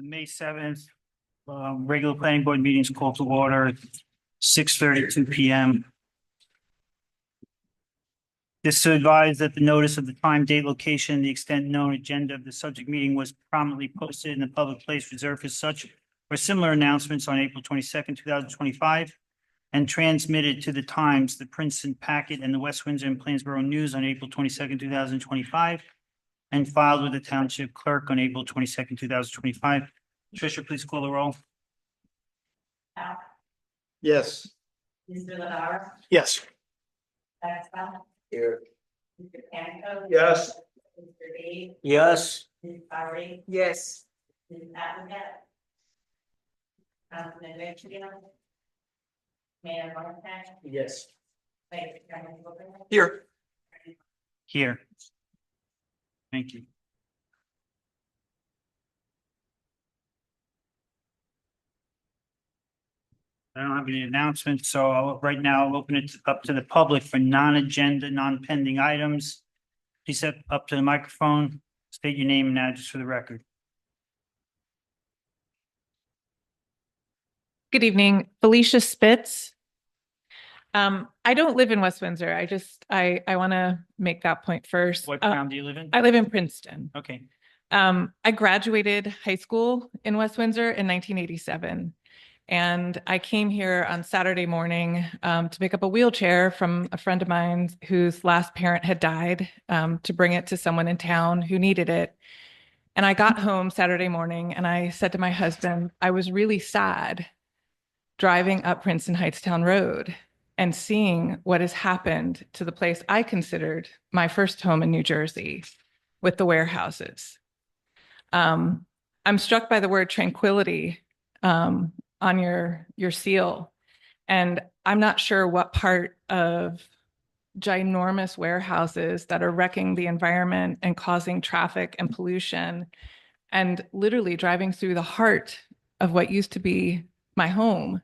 May 7th, regular planning board meetings called to order, 6:32 PM. This to advise that the notice of the time, date, location, and the extent known agenda of the subject meeting was prominently posted in the public place reserved for such or similar announcements on April 22nd, 2025, and transmitted to the Times, the Princeton Packet, and the West Windsor and Plainsboro News on April 22nd, 2025, and filed with the Township Clerk on April 22nd, 2025. Tricia, please call the roll. Yes. Mr. LaBauer. Yes. Maxwell. Here. Mr. Panico. Yes. Mr. Dave. Yes. Ms. Bowery. Yes. Ms. Applegate. Councilman Richardson. Mayor Martin. Yes. Vice Chairman Wilson. Here. Here. Thank you. I don't have any announcements, so right now I'll open it up to the public for non-agenda, non-pending items. Please step up to the microphone, state your name and address for the record. Good evening, Felicia Spitz. I don't live in West Windsor. I want to make that point first. What town do you live in? I live in Princeton. Okay, I graduated high school in West Windsor in 1987. And I came here on Saturday morning to pick up a wheelchair from a friend of mine whose last parent had died, to bring it to someone in town who needed it. And I got home Saturday morning and I said to my husband, I was really sad driving up Princeton Heights Town Road and seeing what has happened to the place I considered my first home in New Jersey with the warehouses. I'm struck by the word tranquility on your seal. And I'm not sure what part of ginormous warehouses that are wrecking the environment and causing traffic and pollution and literally driving through the heart of what used to be my home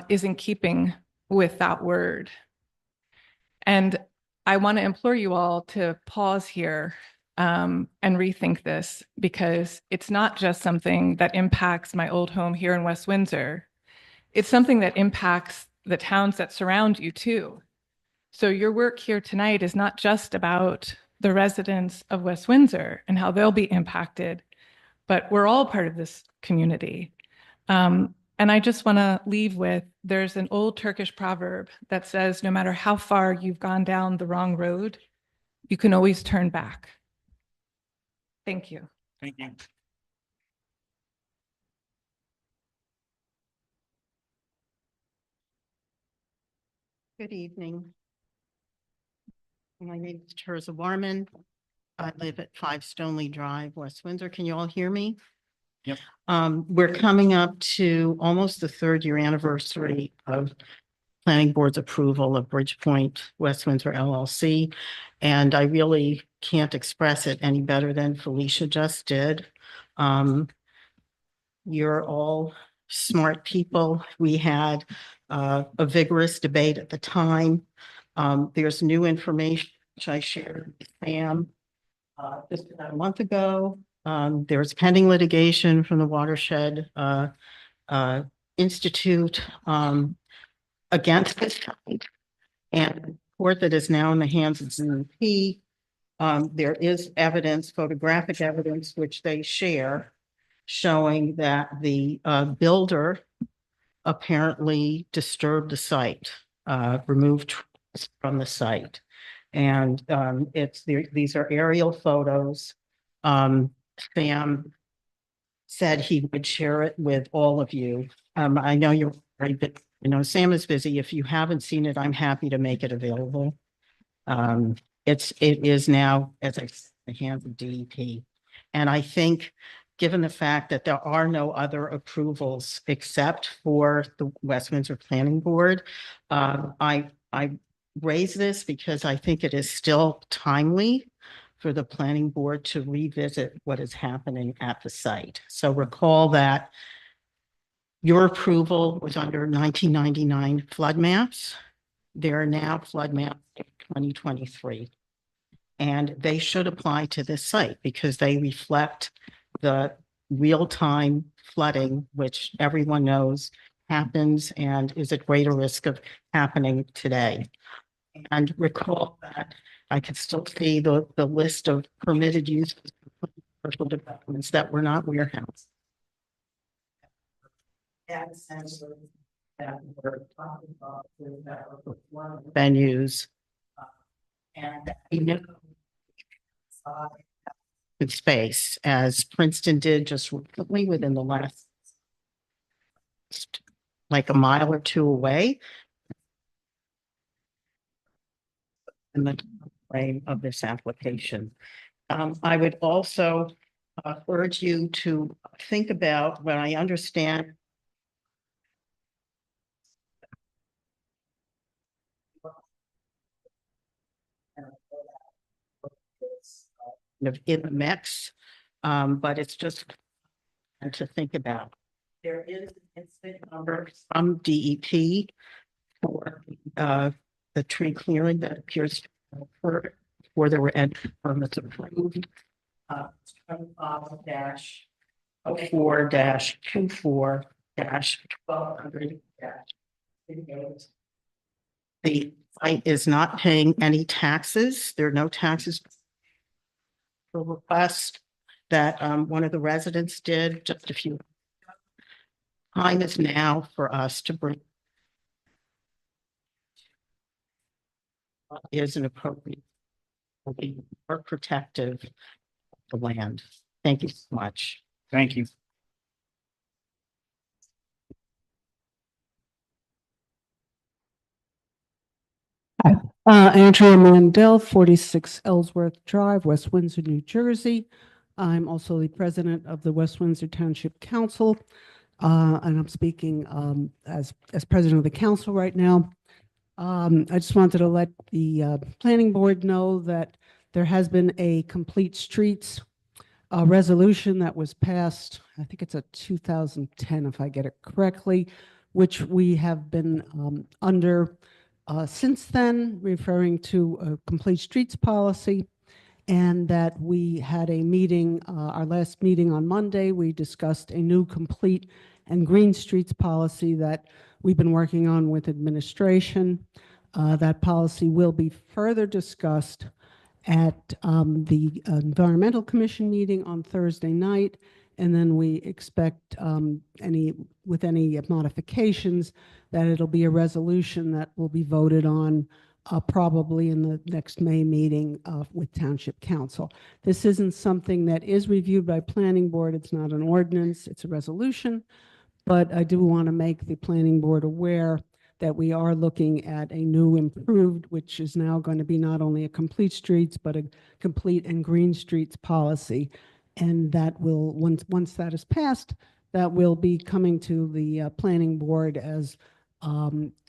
is in keeping with that word. And I want to implore you all to pause here and rethink this, because it's not just something that impacts my old home here in West Windsor. It's something that impacts the towns that surround you too. So your work here tonight is not just about the residents of West Windsor and how they'll be impacted, but we're all part of this community. And I just want to leave with, there's an old Turkish proverb that says, no matter how far you've gone down the wrong road, you can always turn back. Thank you. thank you. Good evening. My name is Teresa Warman. I live at 5 Stoneleigh Drive, West Windsor. Can you all hear me? Yep. We're coming up to almost the 3rd year anniversary of Planning Board's approval of Bridgepoint West Windsor LLC. And I really can't express it any better than Felicia just did. You're all smart people. We had a vigorous debate at the time. There's new information which I shared with Sam just about a month ago. There's pending litigation from the Watershed Institute against this site, and the court that is now in the hands of ZMP. There is evidence, photographic evidence, which they share, showing that the builder apparently disturbed the site, removed trees from the site. And these are aerial photos. Sam said he would share it with all of you. I know you're very busy. Sam is busy. If you haven't seen it, I'm happy to make it available. It is now, as I said, in the hands of DEP. And I think, given the fact that there are no other approvals except for the West Windsor Planning Board, I raise this because I think it is still timely for the Planning Board to revisit what is happening at the site. So recall that your approval was under 1999 flood maps. There are now flood maps in 2023. And they should apply to this site because they reflect the real-time flooding, which everyone knows happens and is at greater risk of happening today. And recall that I can still see the list of permitted uses for commercial developments that were not warehouse. That essentially that we're talking about that were one of the venues. And you know, good space, as Princeton did just recently within the last like a mile or two away. In the frame of this application. I would also urge you to think about what I understand in the mix, but it's just to think about. There is an incident number from DEP for the tree clearing that appears to occur before there were any permits approved. 25-04-24-1200. The site is not paying any taxes. There are no taxes. The request that one of the residents did just a few. Time is now for us to bring what is an appropriate, will be more protective of the land. Thank you so much. Thank you. Andrea Mandel, 46 Ellsworth Drive, West Windsor, New Jersey. I'm also the president of the West Windsor Township Council, and I'm speaking as president of the council right now. I just wanted to let the planning board know that there has been a complete streets resolution that was passed. I think it's a 2010, if I get it correctly, which we have been under since then, referring to a complete streets policy, and that we had a meeting, our last meeting on Monday, we discussed a new complete and green streets policy that we've been working on with administration. That policy will be further discussed at the Environmental Commission meeting on Thursday night. And then we expect with any modifications, that it'll be a resolution that will be voted on probably in the next May meeting with Township Council. This isn't something that is reviewed by Planning Board. It's not an ordinance, it's a resolution. But I do want to make the Planning Board aware that we are looking at a new improved, which is now going to be not only a complete streets, but a complete and green streets policy. And that will, once that is passed, that will be coming to the Planning Board as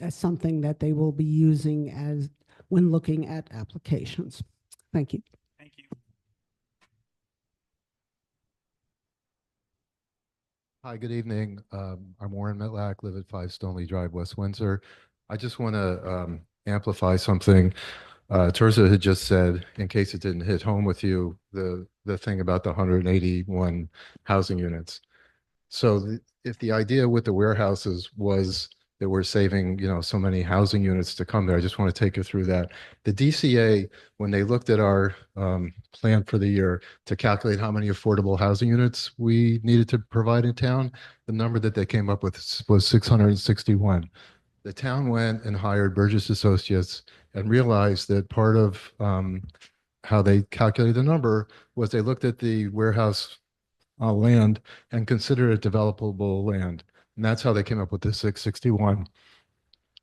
something that they will be using as when looking at applications. Thank you. Thank you. Hi, good evening. I'm Warren Metlack, live at 5 Stoneleigh Drive, West Windsor. I just want to amplify something Teresa had just said, in case it didn't hit home with you, the thing about the 181 housing units. So if the idea with the warehouses was that we're saving, so many housing units to come there, I just want to take you through that. The DCA, when they looked at our plan for the year to calculate how many affordable housing units we needed to provide in town, the number that they came up with was 661. The town went and hired Burgess Associates and realized that part of how they calculated the number was they looked at the warehouse land and considered it developable land. And that's how they came up with the 661.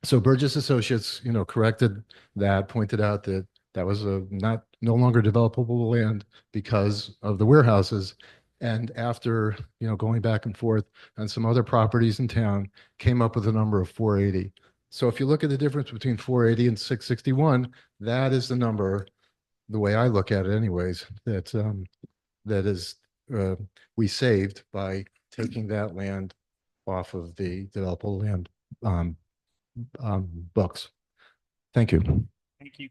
So Burgess Associates, corrected that, pointed out that that was no longer developable land because of the warehouses. And after, going back and forth on some other properties in town, came up with a number of 480. So if you look at the difference between 480 and 661, that is the number, the way I look at it anyways, that is we saved by taking that land off of the developable land books. Thank you. Thank you.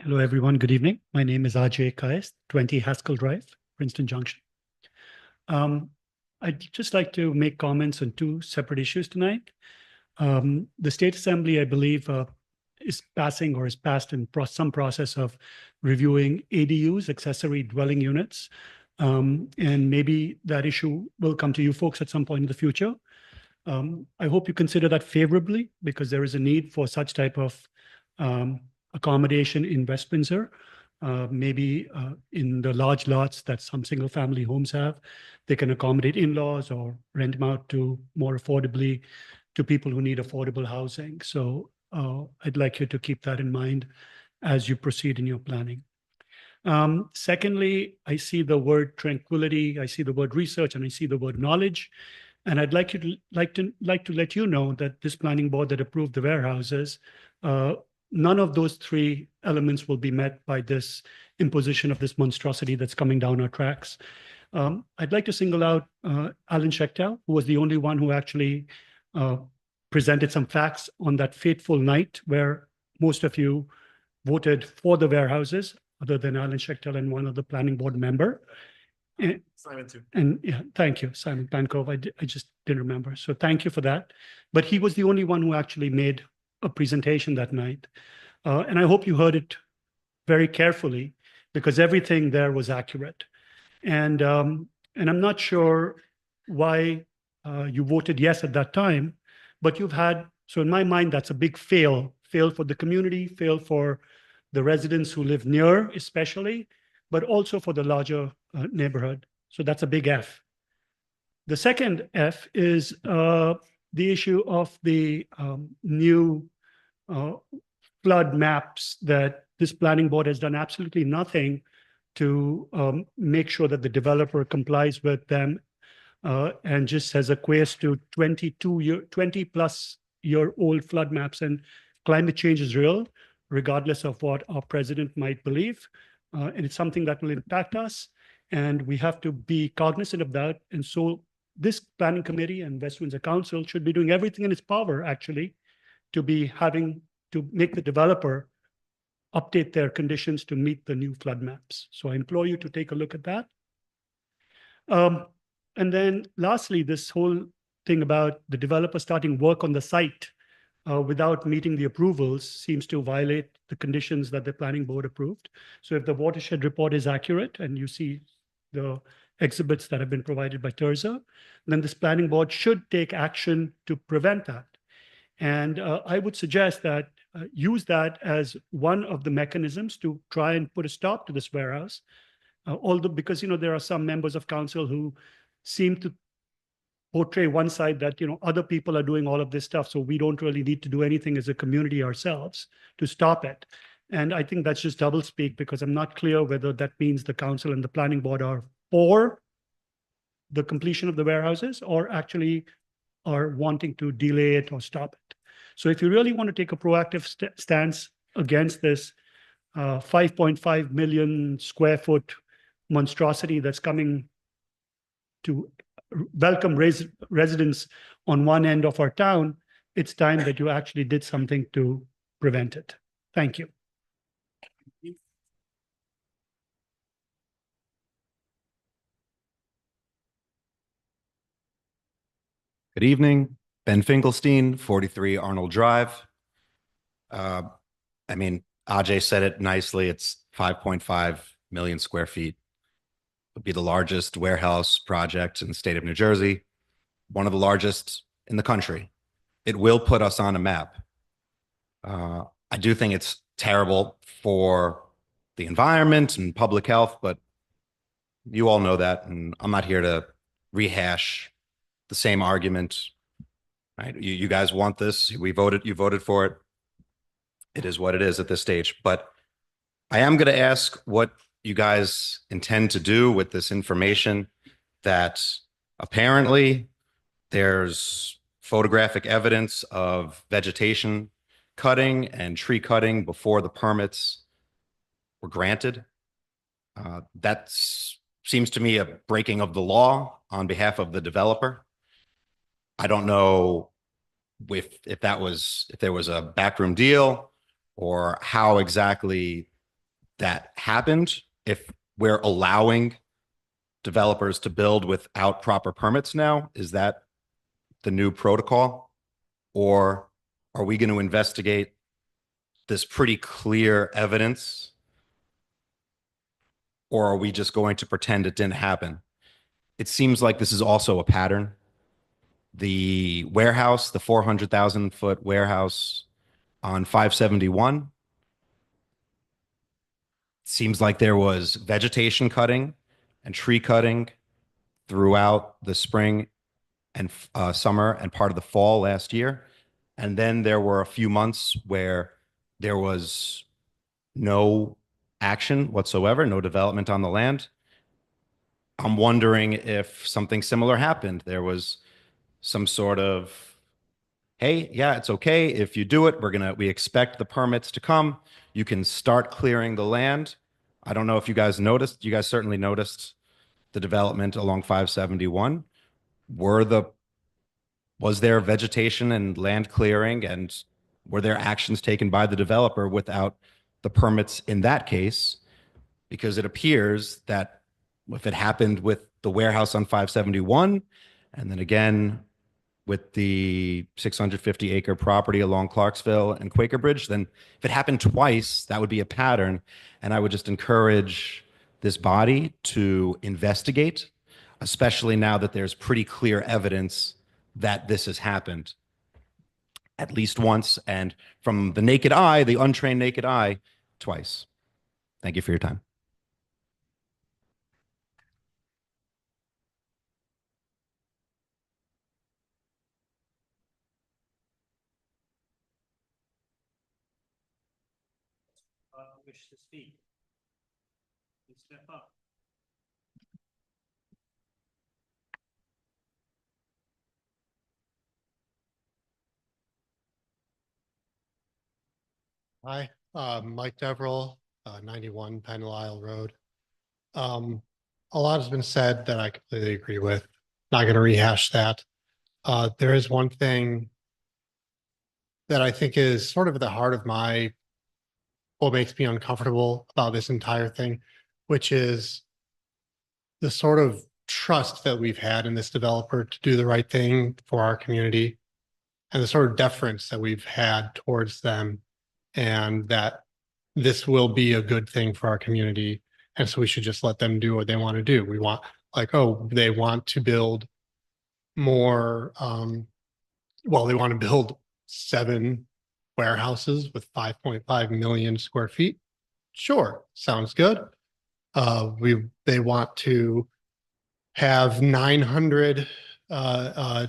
Hello, everyone. Good evening. My name is Ajay Kais, 20 Haskell Drive, Princeton Junction. I'd just like to make comments on two separate issues tonight. The State Assembly, I believe, is passing or is passed in some process of reviewing ADUs, accessory dwelling units. And maybe that issue will come to you folks at some point in the future. I hope you consider that favorably because there is a need for such type of accommodation in West Windsor. Maybe in the large lots that some single family homes have, they can accommodate in-laws or rent them out to more affordably to people who need affordable housing. So I'd like you to keep that in mind as you proceed in your planning. Secondly, I see the word tranquility, I see the word research, and I see the word knowledge. And I'd like to let you know that this planning board that approved the warehouses, none of those three elements will be met by this imposition of this monstrosity that's coming down our tracks. I'd like to single out Alan Schechtel, who was the only one who actually presented some facts on that fateful night where most of you voted for the warehouses, other than Alan Schechtel and one other planning board member. Simon too. And yeah, thank you, Simon Pankov. I just didn't remember. So thank you for that. But he was the only one who actually made a presentation that night. And I hope you heard it very carefully because everything there was accurate. And I'm not sure why you voted yes at that time, but you've had, so in my mind, that's a big fail for the community, fail for the residents who live near, especially, but also for the larger neighborhood. So that's a big F. The second F is the issue of the new flood maps that this planning board has done absolutely nothing to make sure that the developer complies with them and just has acquiesced to 20 plus year old flood maps. And climate change is real, regardless of what our president might believe. And it's something that will impact us. And we have to be cognizant of that. And so this planning committee and West Windsor Council should be doing everything in its power, actually, to be having to make the developer update their conditions to meet the new flood maps. So I implore you to take a look at that. And then lastly, this whole thing about the developer starting work on the site without meeting the approvals seems to violate the conditions that the planning board approved. So if the watershed report is accurate and you see the exhibits that have been provided by Terza, then this planning board should take action to prevent that. And I would suggest that use that as one of the mechanisms to try and put a stop to this warehouse. Although, because, there are some members of council who seem to portray one side that, other people are doing all of this stuff. So we don't really need to do anything as a community ourselves to stop it. And I think that's just doublespeak because I'm not clear whether that means the council and the planning board are for the completion of the warehouses or actually are wanting to delay it or stop it. So if you really want to take a proactive stance against this 5.5 million square foot monstrosity that's coming to welcome residents on one end of our town, it's time that you actually did something to prevent it. Thank you. Good evening, Ben Finkelstein, 43 Arnold Drive. Ajay said it nicely. It's 5.5 million square feet. It would be the largest warehouse project in the state of New Jersey, one of the largest in the country. It will put us on a map. I do think it's terrible for the environment and public health, but you all know that, and I'm not here to rehash the same argument, right? You guys want this. You voted for it. It is what it is at this stage. But I am going to ask what you guys intend to do with this information that apparently there's photographic evidence of vegetation cutting and tree cutting before the permits were granted. That seems to me a breaking of the law on behalf of the developer. I don't know if there was a backroom deal or how exactly that happened, if we're allowing developers to build without proper permits now, is that the new protocol? Or are we going to investigate this pretty clear evidence? Or are we just going to pretend it didn't happen? It seems like this is also a pattern. The warehouse, the 400,000 foot warehouse on 571, seems like there was vegetation cutting and tree cutting throughout the spring and summer and part of the fall last year. And then there were a few months where there was no action whatsoever, no development on the land. I'm wondering if something similar happened. There was some sort of, hey, yeah, it's okay. If you do it, we expect the permits to come. You can start clearing the land. I don't know if you guys noticed, you guys certainly noticed the development along 571. Was there vegetation and land clearing, and were there actions taken by the developer without the permits in that case? Because it appears that if it happened with the warehouse on 571, and then again with the 650 acre property along Clarksville and Quaker Bridge, then if it happened twice, that would be a pattern. And I would just encourage this body to investigate, especially now that there's pretty clear evidence that this has happened at least once, and from the naked eye, the untrained naked eye, twice. Thank you for your time. Wish to speak? Please step up. Hi, Mike Deverell, 91 Pendle Isle Road. A lot has been said that I completely agree with. Not going to rehash that. There is one thing that I think is sort of at the heart of what makes me uncomfortable about this entire thing, which is the sort of trust that we've had in this developer to do the right thing for our community, and the sort of deference that we've had towards them, and that this will be a good thing for our community. And so we should just let them do what they want to do. We want, like, oh, they want to build more, they want to build 7 warehouses with 5.5 million square feet. Sure, sounds good. They want to have 900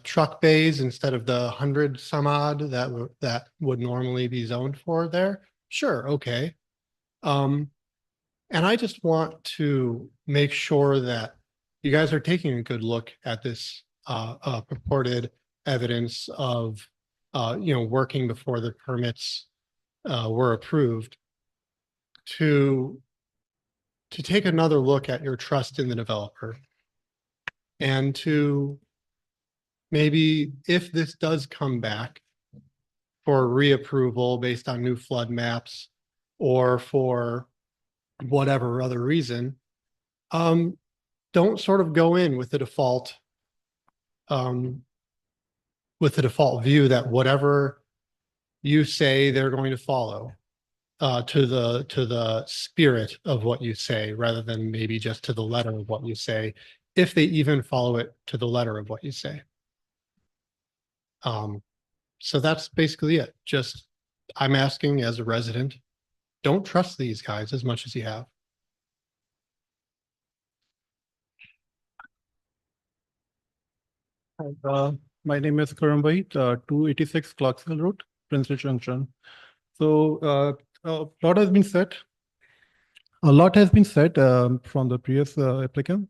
truck bays instead of the 100 some odd that would normally be zoned for there. Sure, okay. And I just want to make sure that you guys are taking a good look at this purported evidence of working before the permits were approved, to take another look at your trust in the developer, and to maybe, if this does come back for reapproval based on new flood maps or for whatever other reason, don't sort of go in with the default view that whatever you say they're going to follow, to the spirit of what you say, rather than maybe just to the letter of what you say, if they even follow it to the letter of what you say. So that's basically it. Just, I'm asking as a resident, don't trust these guys as much as you have. My name is Karan Bhai, 286 Clarksville Road, Princely Junction. So a lot has been said. From the previous applicant.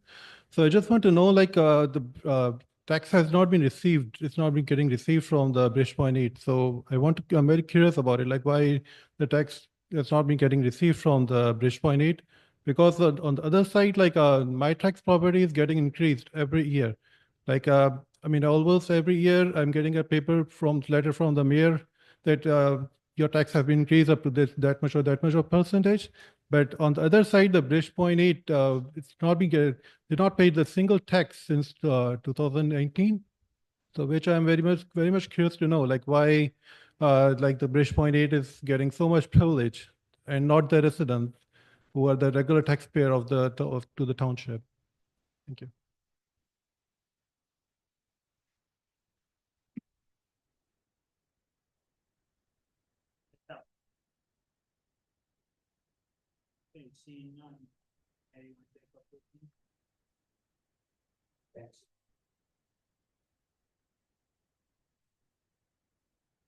So I just want to know, like, the tax has not been received. It's not been getting received from the Bridgepoint 8. So I'm very curious about it, like why the tax has not been getting received from the Bridgepoint 8. Because on the other side, like my tax property is getting increased every year. Like, almost every year I'm getting a letter from the mayor that your tax has been increased up to that much or that much of percentage. But on the other side, the Bridgepoint 8, it's not being, they're not paid the single tax since 2019. So which I'm very much curious to know, like why, like the Bridgepoint 8 is getting so much privilege and not the residents who are the regular taxpayer of to the township. Thank you. Okay, seeing none. Anyone take up with me?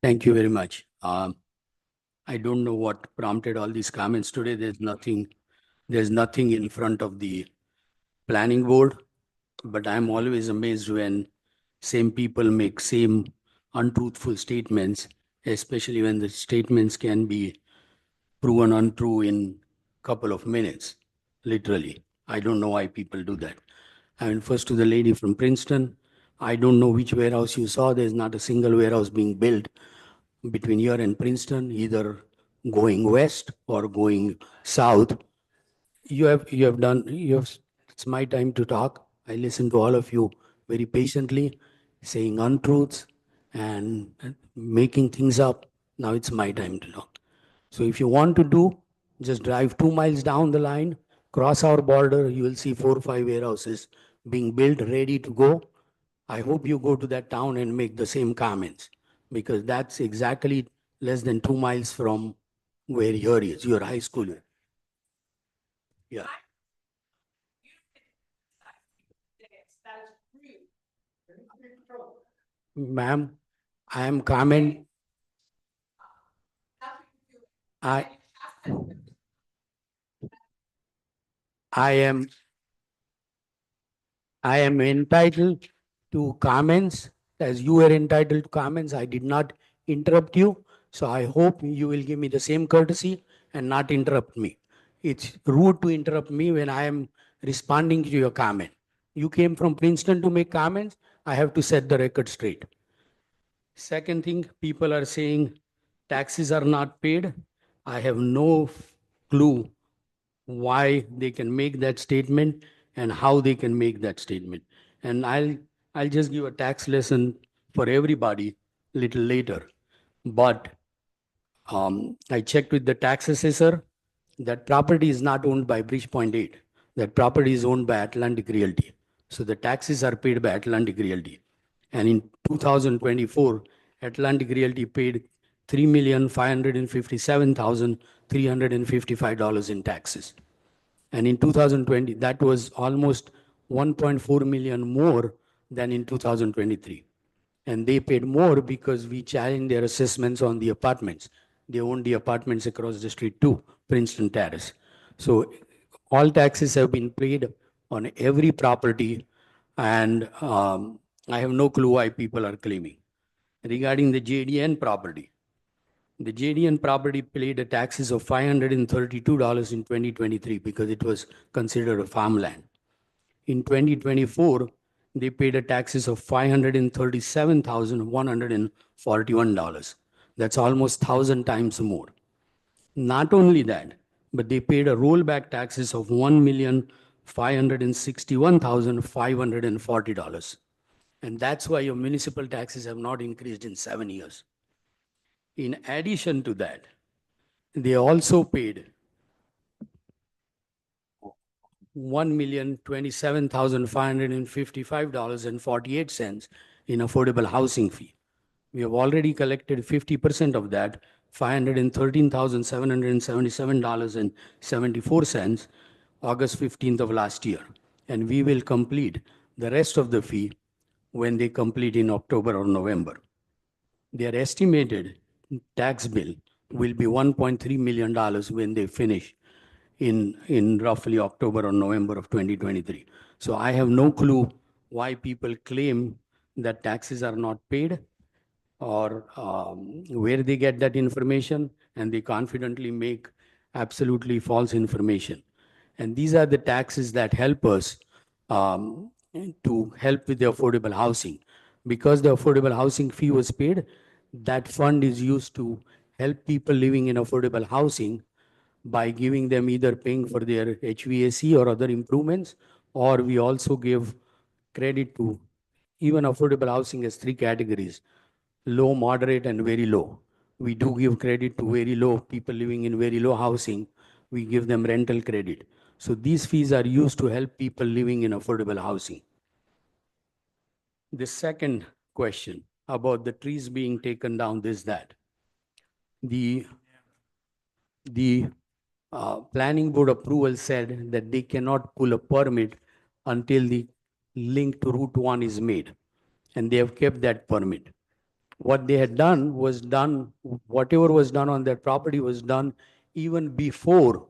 Thank you very much. I don't know what prompted all these comments today. There's nothing in front of the planning board, but I'm always amazed when same people make same untruthful statements, especially when the statements can be proven untrue in couple of minutes, literally. I don't know why people do that. I mean, first to the lady from Princeton, I don't know which warehouse you saw. There's not a single warehouse being built between here and Princeton, either going west or going south. It's my time to talk. I listen to all of you very patiently, saying untruths and making things up. Now it's my time to talk. So if you want to do, just drive 2 miles down the line, cross our border, you will see 4 or 5 warehouses being built, ready to go. I hope you go to that town and make the same comments, because that's exactly less than 2 miles from where your high school is. Yeah. Ma'am, I am comment. I am entitled to comments as you were entitled to comments. I did not interrupt you. So I hope you will give me the same courtesy and not interrupt me. It's rude to interrupt me when I am responding to your comment. You came from Princeton to make comments. I have to set the record straight. Second thing, people are saying taxes are not paid. I have no clue why they can make that statement and how they can make that statement. And I'll just give a tax lesson for everybody a little later. But I checked with the tax assessor. That property is not owned by Bridgepoint 8. That property is owned by Atlantic Realty. So the taxes are paid by Atlantic Realty. And in 2024, Atlantic Realty paid $3,557,355 in taxes. And in 2020, that was almost 1.4 million more than in 2023. And they paid more because we challenged their assessments on the apartments. They own the apartments across the street too, Princeton Terrace. So all taxes have been paid on every property, and I have no clue why people are claiming. Regarding the JDN property, the JDN property paid a taxes of $532 in 2023 because it was considered a farmland. In 2024, they paid a taxes of $537,141. That's almost 1,000 times more. Not only that, but they paid a rollback taxes of $1,561,540. And that's why your municipal taxes have not increased in 7 years. In addition to that, they also paid $1,027,555.48 in affordable housing fee. We have already collected 50% of that, $513,777.74, August 15th of last year. And we will complete the rest of the fee when they complete in October or November. Their estimated tax bill will be $1.3 million when they finish in roughly October or November of 2023. So I have no clue why people claim that taxes are not paid, or where they get that information, and they confidently make absolutely false information. And these are the taxes that help us to help with the affordable housing. Because the affordable housing fee was paid, that fund is used to help people living in affordable housing by giving them either paying for their HVAC or other improvements, or we also give credit to even affordable housing as three categories: low, moderate, and very low. We do give credit to very low people living in very low housing. We give them rental credit. So these fees are used to help people living in affordable housing. The second question about the trees being taken down, this, that. The planning board approval said that they cannot pull a permit until the link to Route 1 is made, and they have kept that permit. What they had done was done, whatever was done on that property was done even before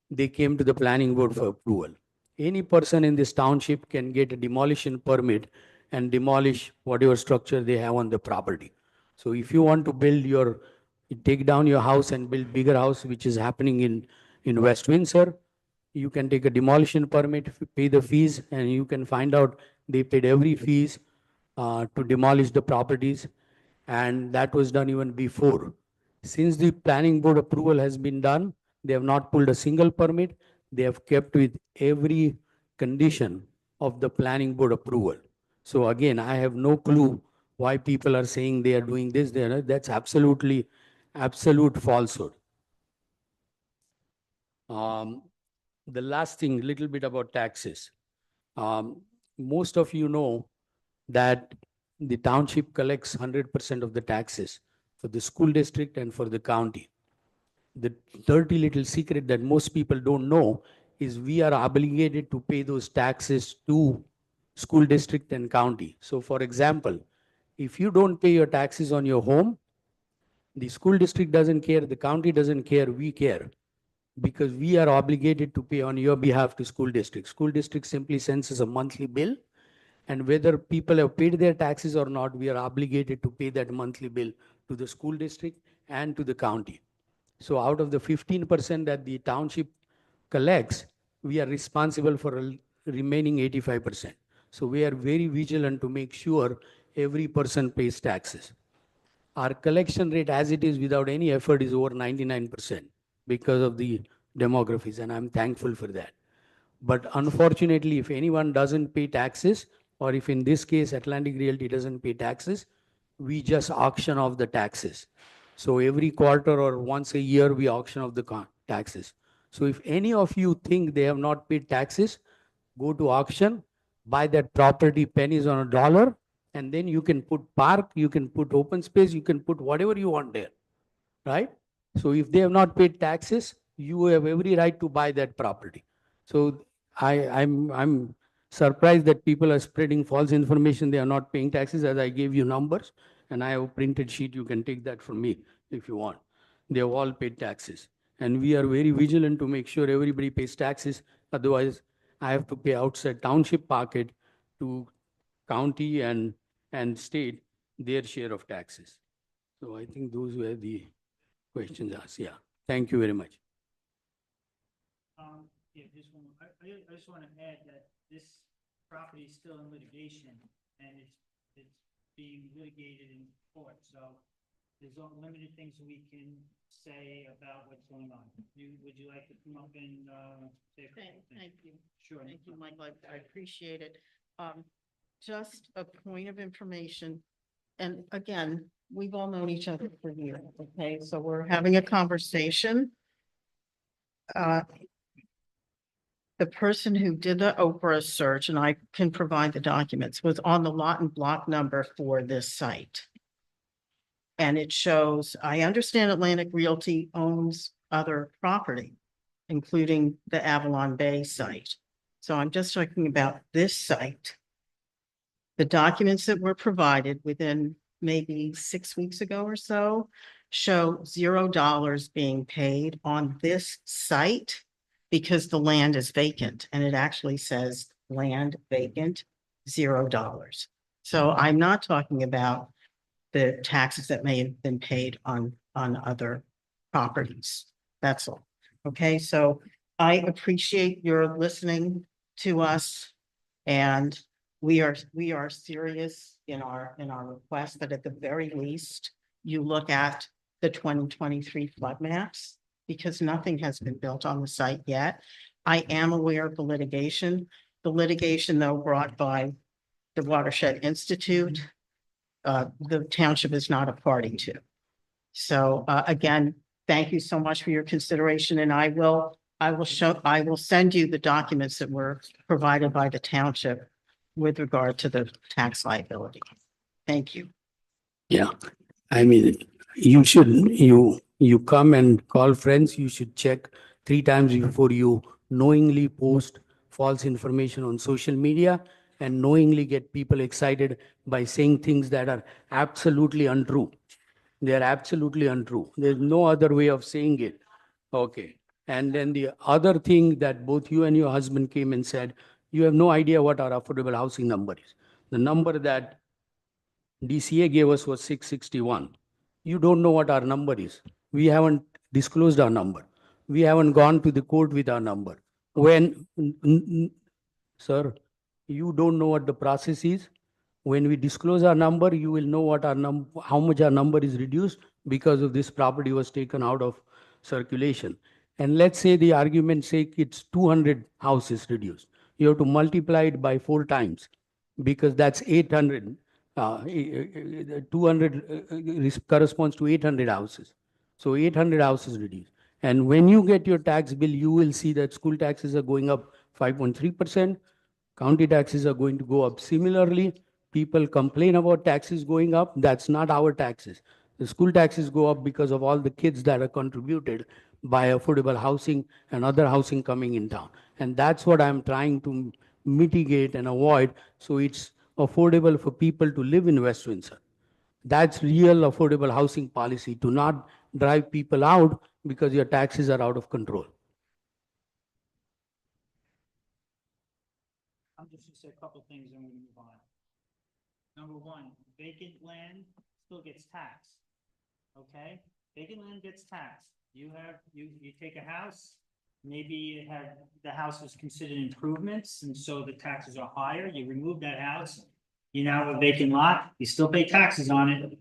they came to the planning board for approval. Any person in this township can get a demolition permit and demolish whatever structure they have on the property. So if you want to build take down your house and build bigger house, which is happening in West Windsor, you can take a demolition permit, pay the fees, and you can find out they paid every fees to demolish the properties. And that was done even before. Since the planning board approval has been done, they have not pulled a single permit. They have kept with every condition of the planning board approval. So again, I have no clue why people are saying they are doing this. That's absolute falsehood. The last thing, little bit about taxes. Most of you know that the township collects 100% of the taxes for the school district and for the county. The dirty little secret that most people don't know is we are obligated to pay those taxes to school district and county. So for example, if you don't pay your taxes on your home, the school district doesn't care, the county doesn't care, we care, because we are obligated to pay on your behalf to school district. School district simply sends us a monthly bill, and whether people have paid their taxes or not, we are obligated to pay that monthly bill to the school district and to the county. So out of the 15% that the township collects, we are responsible for a remaining 85%. So we are very vigilant to make sure every person pays taxes. Our collection rate as it is without any effort is over 99% because of the demographics, and I'm thankful for that. But unfortunately, if anyone doesn't pay taxes, or if in this case Atlantic Realty doesn't pay taxes, we just auction off the taxes. So every quarter or once a year, we auction off the taxes. So if any of you think they have not paid taxes, go to auction, buy that property pennies on a dollar, and then you can put park, you can put open space, you can put whatever you want there, right? So if they have not paid taxes, you have every right to buy that property. So I'm surprised that people are spreading false information. They are not paying taxes, as I gave you numbers, and I have a printed sheet. You can take that from me if you want. They have all paid taxes, and we are very vigilant to make sure everybody pays taxes. Otherwise, I have to pay outside township pocket to county and state their share of taxes. So I think those were the questions asked. Yeah. Thank you very much. Yeah, I just want to add that this property is still in litigation, and it's being litigated in court, so there's limited things we can say about what's going on. Would you like to come up and say? Thank you. Sure. Thank you, Michael. I appreciate it. Just a point of information. And again, we've all known each other for years, okay? So we're having a conversation. The person who did the Oprah search, and I can provide the documents, was on the lot and block number for this site. And it shows, I understand Atlantic Realty owns other property, including the Avalon Bay site. So I'm just talking about this site. The documents that were provided within maybe 6 weeks ago or so show $0 being paid on this site because the land is vacant, and it actually says land vacant, $0. So I'm not talking about the taxes that may have been paid on other properties. That's all. Okay, so I appreciate your listening to us, and we are serious in our request that at the very least you look at the 2023 flood maps because nothing has been built on the site yet. I am aware of the litigation. The litigation, though, brought by the Watershed Institute, the township is not a party to. So, again, thank you so much for your consideration, and I will send you the documents that were provided by the township with regard to the tax liability. Thank you. Yeah, I mean, you come and call friends, you should check 3 times before you knowingly post false information on social media and knowingly get people excited by saying things that are absolutely untrue. They are absolutely untrue. There's no other way of saying it. Okay. And then the other thing that both you and your husband came and said, you have no idea what our affordable housing number is. The number that DCA gave us was 661. You don't know what our number is. We haven't disclosed our number. We haven't gone to the court with our number. Sir, you don't know what the process is. When we disclose our number, you will know what how much our number is reduced because of this property was taken out of circulation. And let's say the argument's sake, it's 200 houses reduced. You have to multiply it by 4 times because that's 800. 200 corresponds to 800 houses. So 800 houses reduced. And when you get your tax bill, you will see that school taxes are going up 5.3%. County taxes are going to go up similarly. People complain about taxes going up. That's not our taxes. The school taxes go up because of all the kids that are contributed by affordable housing and other housing coming in town. And that's what I'm trying to mitigate and avoid. So it's affordable for people to live in West Windsor. That's real affordable housing policy, to not drive people out because your taxes are out of control. I'm just gonna say a couple things and we'll move on. Number one, vacant land still gets taxed. Okay? Vacant land gets taxed. You take a house, maybe the house is considered improvements, and so the taxes are higher. You remove that house, you now have a vacant lot, you still pay taxes on it,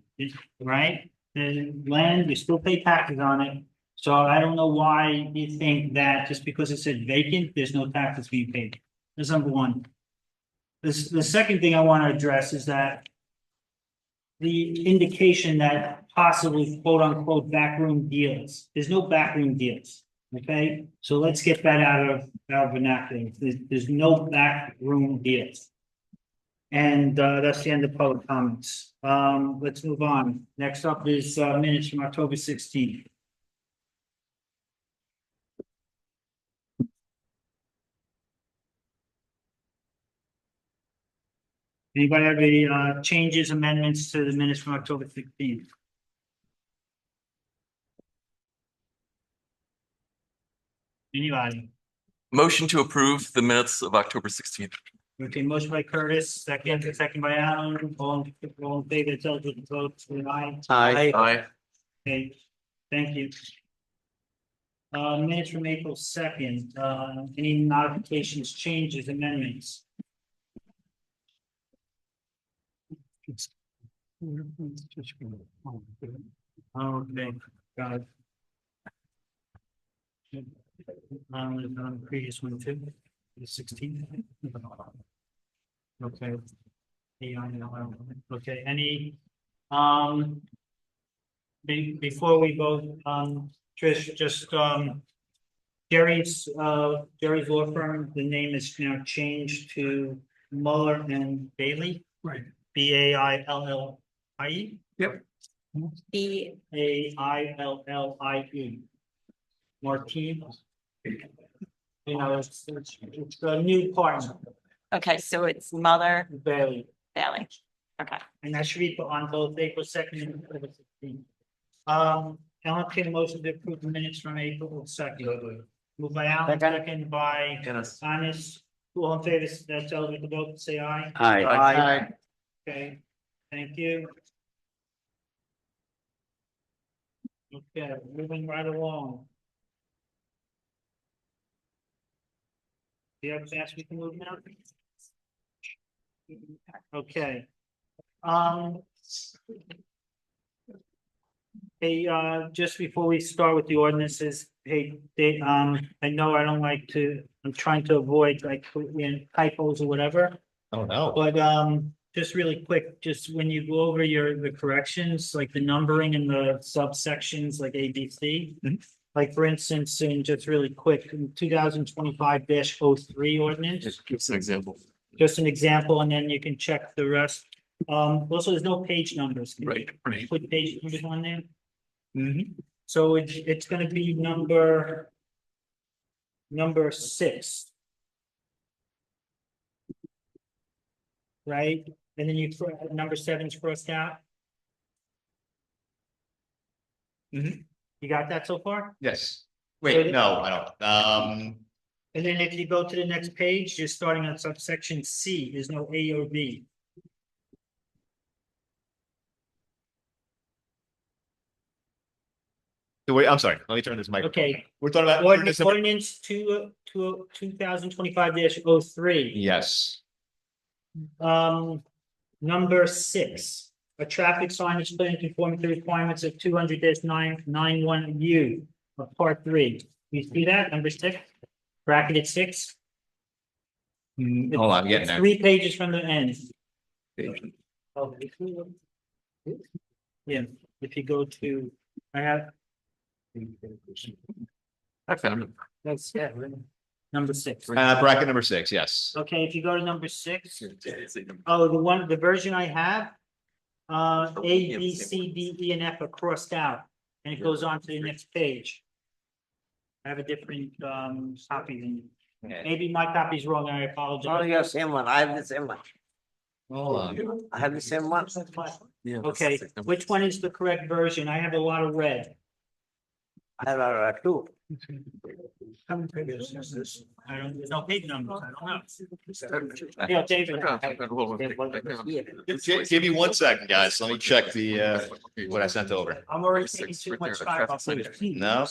right? The land, you still pay taxes on it. So I don't know why you think that just because it said vacant, there's no taxes being paid. That's number one. The second thing I want to address is that the indication that possibly quote unquote backroom deals. There's no backroom deals. Okay, so let's get that out of our vernacular. There's no backroom deals. And that's the end of public comments. Let's move on. Next up is minutes from October 16th. Anybody have any changes, amendments to the minutes from October 16th? Anybody? Motion to approve the minutes of October 16th. Okay, motion by Curtis, second by Allen, all in favor, tell us the vote, say aye. Aye. Okay, thank you. Minutes from April 2nd, any modifications, changes, amendments? Okay, got it. On the previous one too, the 16th. Okay. Okay, any, before we vote, Trish, just, Jerry's law firm, the name is now changed to Muller and Bailey. Right. Baillie. Yep. Baillie. Martine. You know, it's a new partner, Okay, so it's Mother Bailey, Valley. Okay. and that should be put on both April 2nd and April 16th. I'll entertain a motion to approve the minutes from April 2nd. Moved by Alan, second by Dennis. Anis. All in favor, tell me to vote, say aye. Aye. Okay, thank you. Okay, moving right along. Do you have a chance we can move now? Okay. Hey, just before we start with the ordinances, hey, I know I don't like to, I'm trying to avoid like typos or whatever. Oh, no. But just really quick, just when you go over the corrections, like the numbering and the subsections like A, B, C. Like for instance, in just really quick, in 2025-03 ordinance, Just give us an example. just an example, and then you can check the rest. Also, there's no page numbers. Can you Right. Put page numbers on there. Mm-hmm. So it's gonna be number 6. Right? And then number 7's crossed out. Mhm. You got that so far? Yes. So Wait, the- no, I don't. And then if you go to the next page, you're starting on subsection C, there's no A or B. Wait, I'm sorry. Let me turn this mic. Okay. We're talking about Ordinance number- 2025-03. Yes. Number 6, a traffic sign is put in conformity to the requirements of 200-991U of part 3. You see that, number 6, bracketed 6? Hold on, I'm getting It's there. 3 pages from the end. Yeah, if you go to, I have, I found it. that's, yeah, number 6. Bracket number 6, yes. Okay, if you go to number 6, oh, the version I have, A, B, C, D, E, and F are crossed out, and it goes on to the next page. I have a different, copy than you. Maybe my copy's wrong, I apologize. you have same one. I have the same one. Hold on. I have the same one. Yeah. Okay, which one is the correct version? I have a lot of red. I have two. I don't, there's no page numbers, I don't know. Yeah, David. Give me 1 second, guys. Let me check the, what I sent over. I'm already taking too much time. No?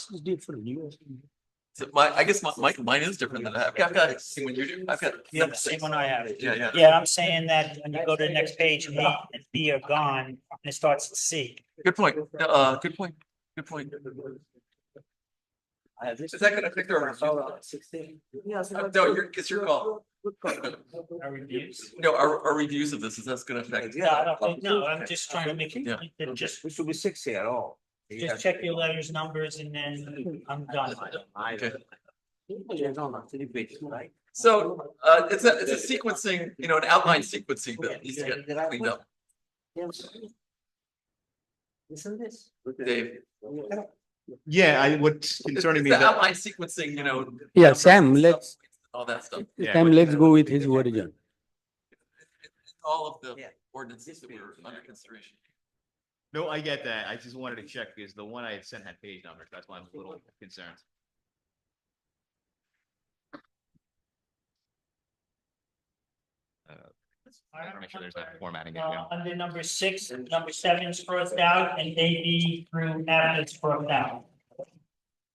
I guess mine is different than that. I've got, see when you do, I've got. You have the same one I have. Yeah. Yeah, I'm saying that when you go to the next page, A and B are gone, and it starts at C. Good point. Good point. Good point. Is that gonna affect our review? No, it's your call. Our reviews. No, our reviews of this, is that's gonna affect? Yeah, I don't think, no, I'm just trying to make it, just, It should be 6 here, oh. just check your letters, numbers, and then I'm done. Okay. Right? So, it's a sequencing, an outline sequencing that needs to get cleaned up. Isn't this? Dave. Yeah, what's concerning me It's is the that, outline sequencing, Yeah, Sam, let's, all that stuff. Yeah, Sam, let's go with his version. All of the ordinances that were under consideration. no, I get that. I just wanted to check because the one I had sent had page numbers. That's why I'm a little concerned. I want to make sure there's that formatting issue. Under number 6, number 7 is crossed out, and A, B through F is crossed out. Is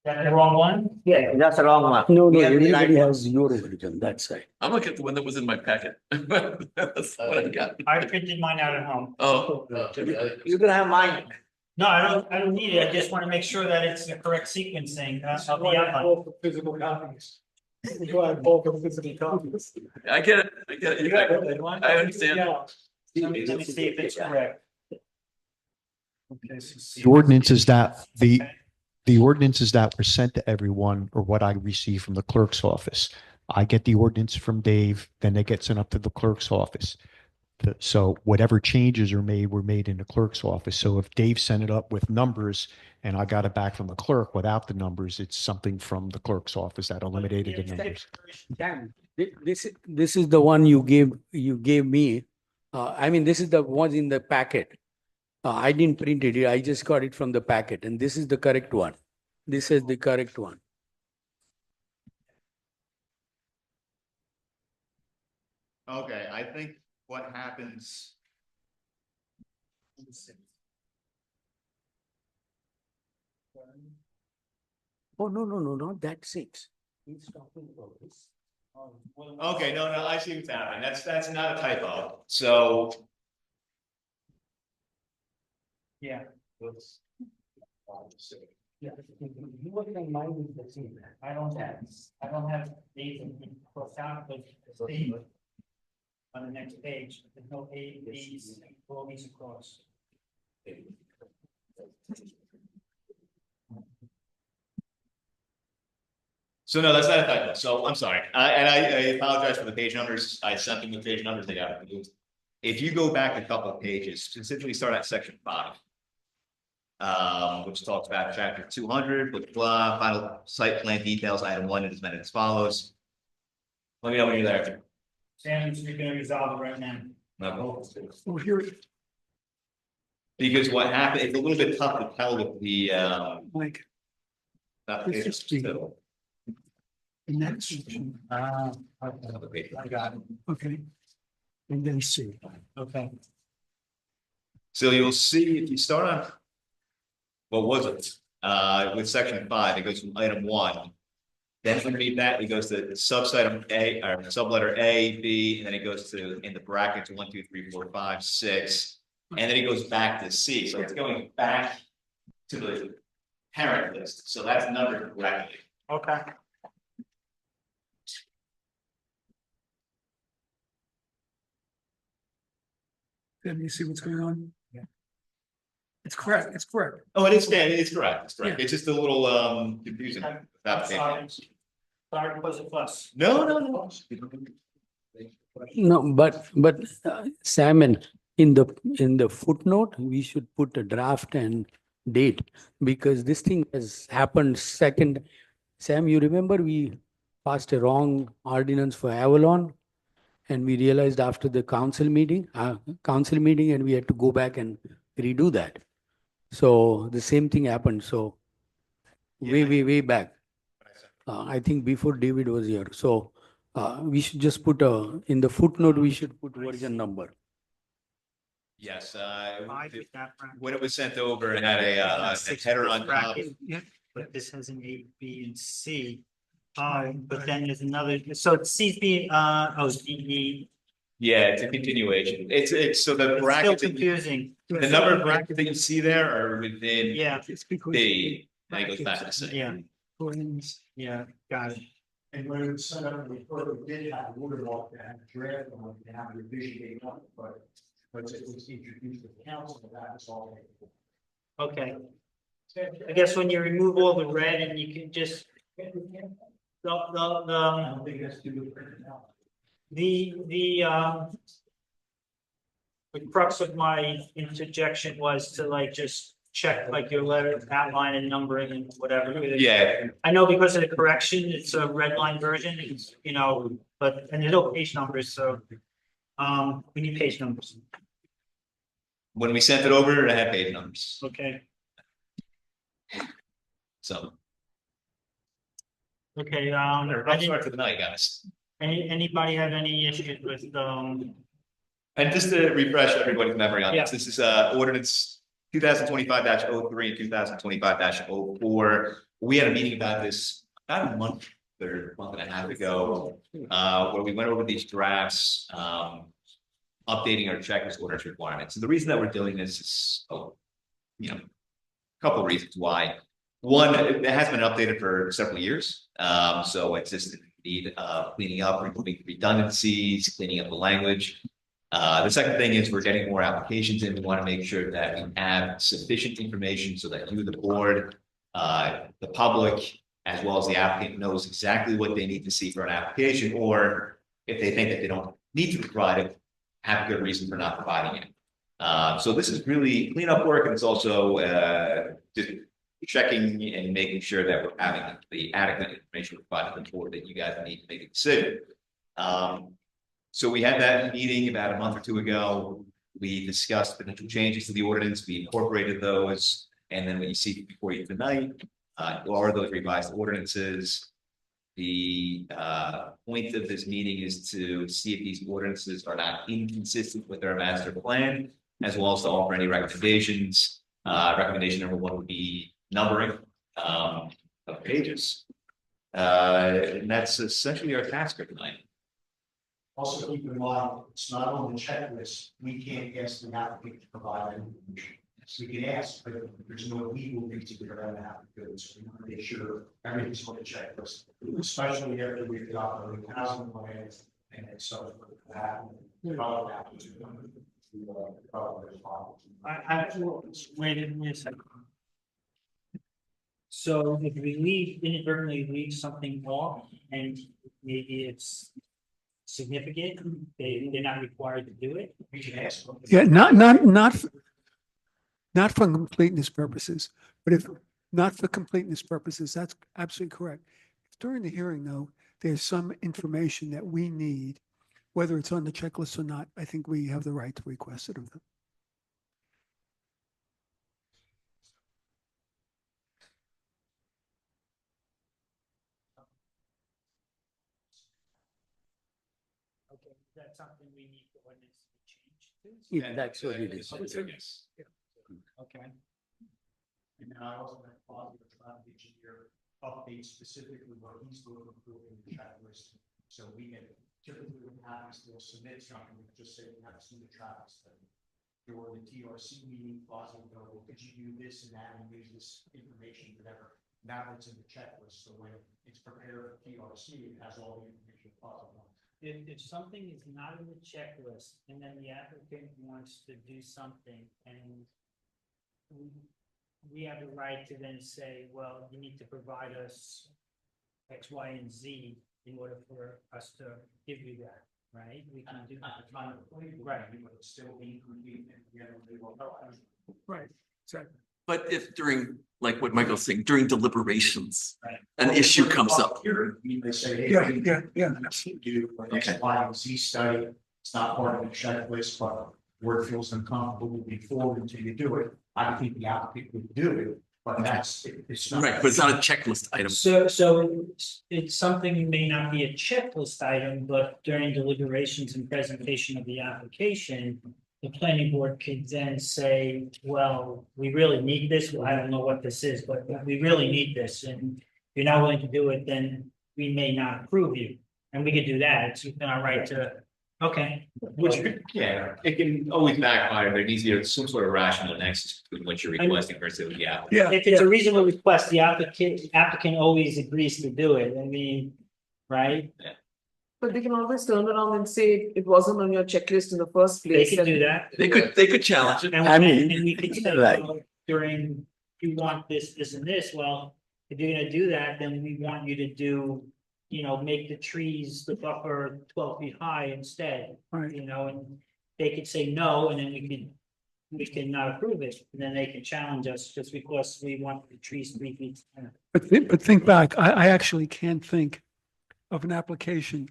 that the wrong one? Yeah, that's the wrong one. No, everybody has your version, that's right. I'm looking at the one that was in my packet. That's what I got. I printed mine out at home. Oh. You can have mine. No, I don't need it, I just want to make sure that it's the correct sequencing of the outline. Physical copies. You have both of physical copies. I get it. I understand. Let me see if it's correct. The ordinances the ordinances that were sent to everyone are what I received from the clerk's office. I get the ordinance from Dave, then they get sent up to the clerk's office. So whatever changes are made were made in the clerk's office. So if Dave sent it up with numbers and I got it back from the clerk without the numbers, it's something from the clerk's office that eliminated the numbers. Sam, this is the one you gave me. I mean, this is the one in the packet. I didn't print it. I just got it from the packet, and this is the correct one. This is the correct one. Okay, I think what happens. Oh, no, not that 6. He's talking about this. Okay, no, I see what's happening. That's not a typo. So. Yeah. I don't have these crossed out, but it's on the next page, there's no A, B's, all these across. So no, that's not a typo. So I'm sorry. I apologize for the page numbers. I sent them the page numbers they got confused. If you go back a couple of pages, specifically start at section 5. Which talks about chapter 200, blah, final site plan details, item 1 is amended as follows. Let me know when you're there. Sam's gonna resolve it right now. Oh, here, Because what happened, it's a little bit tough to tell with the, Mike, application. This is the- So, the next section. I got it. Okay. And then C. Okay. So you'll see if you start on, what was it? With section 5, it goes from item 1. Then underneath that, it goes to subsection A or subletter A, B, and then it goes to in the brackets 1, 2, 3, 4, 5, 6, and then it goes back to C. So it's going back to the parent list. So that's numbered correctly. Okay. Let me see what's going on. Yeah. It's correct, it's correct. Oh, it is. Yeah, it's correct. It's correct. Yeah. It's just a little confusing. Without the Sorry. paper. Sorry, was a fuss. No, no, no. No, but Simon, in the footnote, we should put a draft and date, because this thing has happened second. Sam, you remember we passed a wrong ordinance for Avalon? And we realized after the council meeting, and we had to go back and redo that. So the same thing happened, so way back. I think before David was here, so we should just put in the footnote, we should put version number. Yes, With that bracket. when it was sent over, it had a header on top. Bracket, but this has an A, B, and C. But then there's another, so C's B, D, E. Yeah, it's a continuation. It's so the It's still brackets, confusing. the number of brackets that you see there are within Yeah, It's because. B, and it goes back to C. yeah, yeah, got it. And when it was set up, we did have a watermark that had a draft on it, and have a revision date on it, but it was introduced to the council, that was all. Okay. I guess when you remove all the red and you can just. I don't think that's too good for now. The crux of my interjection was to like just check like your letter, outline and numbering and whatever. Yeah, I know because of the correction, it's a red line version, it's, but, and there's no page numbers, so. We need page numbers, when we sent it over, it had page numbers. okay, So okay, rough I start didn't, to the night, guys. anybody have any issues with, And just to refresh everybody's memory on Yeah. this is ordinance 2025-03 and 2025-04. We had a meeting about this about a month or month and a half ago, where we went over these drafts, updating our checklist orders requirements. And the reason that we're doing this is, a couple of reasons why. One, it has been updated for several years, so it's just in need of cleaning up, removing redundancies, cleaning up the language. The second thing is we're getting more applications in. We want to make sure that we have sufficient information so that you, the board, the public, as well as the applicant knows exactly what they need to see for an application, or if they think that they don't need to provide it, have a good reason for not providing it. So this is really cleanup work, and it's also just checking and making sure that we're having the adequate information provided to the board that you guys need to make a decision. So we had that meeting about a month or two ago. We discussed potential changes to the ordinance. We incorporated those. And then what you see before you tonight are those revised ordinances. The point of this meeting is to see if these ordinances are not inconsistent with our master plan, as well as to offer any recommendations. Recommendation number 1 would be numbering of pages. And that's essentially our task for tonight. Also keep in mind, it's not on the checklist, we can't ask the applicant to provide information. We can ask, but there's no legal reason for that to happen, because we want to make sure everything's on the checklist, especially after we've got the housing plans and so that. Wait a second. So if we inadvertently leave something off and maybe it's significant, they're not required to do it? We can ask them. Yeah, not for completeness purposes, but if not for completeness purposes, that's absolutely correct. If during the hearing, though, there's some information that we need, whether it's on the checklist or not, I think we have the right to request it of them. Okay, that's something we need the ordinance to change to? Yeah, that's what it is. Okay. And then I also have positive traffic engineer update specifically what he's looking for in the checklist. So we can typically what happens, they'll submit something, just say we have seen the traffic study. Or the TRC meeting, Plaza will go, well, could you do this and that and use this information, whatever. Now it's in the checklist, so when it's prepared for TRC, it has all the information possible. If something is not in the checklist and then the applicant wants to do something and we have the right to then say, well, you need to provide us X, Y, and Z in order for us to give you that, right? We can do that. Right. But it's still incomplete and we haven't really well. Right, exactly. But if during, like what Michael's saying, during deliberations, Right. an issue comes up. Here, we may say, hey, Yeah, we yeah, yeah. do an X, Y, and Z study. It's not part of the checklist, but word feels uncomfortable moving forward until you do it. I think the applicant would do it, but it's not. Right, but it's not a checklist item. So it's something that may not be a checklist item, but during deliberations and presentation of the application, the planning board could then say, well, we really need this. Well, I don't know what this is, but we really need this. And if you're not willing to do it, then we may not approve you. And we could do that. It's within our right to, okay. Yeah, it can always backfire. There needs to be some sort of rational nexus between what you're requesting versus the applicant. Yeah. If it's a reasonable request, the applicant always agrees to do it. I mean, right? But they can always turn around and say it wasn't on your checklist in the first They place. can do that. They could challenge it. And I mean, and we could say, right. well, during, you want this, this and this, well, if you're gonna do that, then we want you to do, make the trees, the buffer 12 feet high instead. Right. And they could say no, and then we can not approve it, and then they can challenge us just because we want the trees 3 feet. But think back, I actually can't think of an application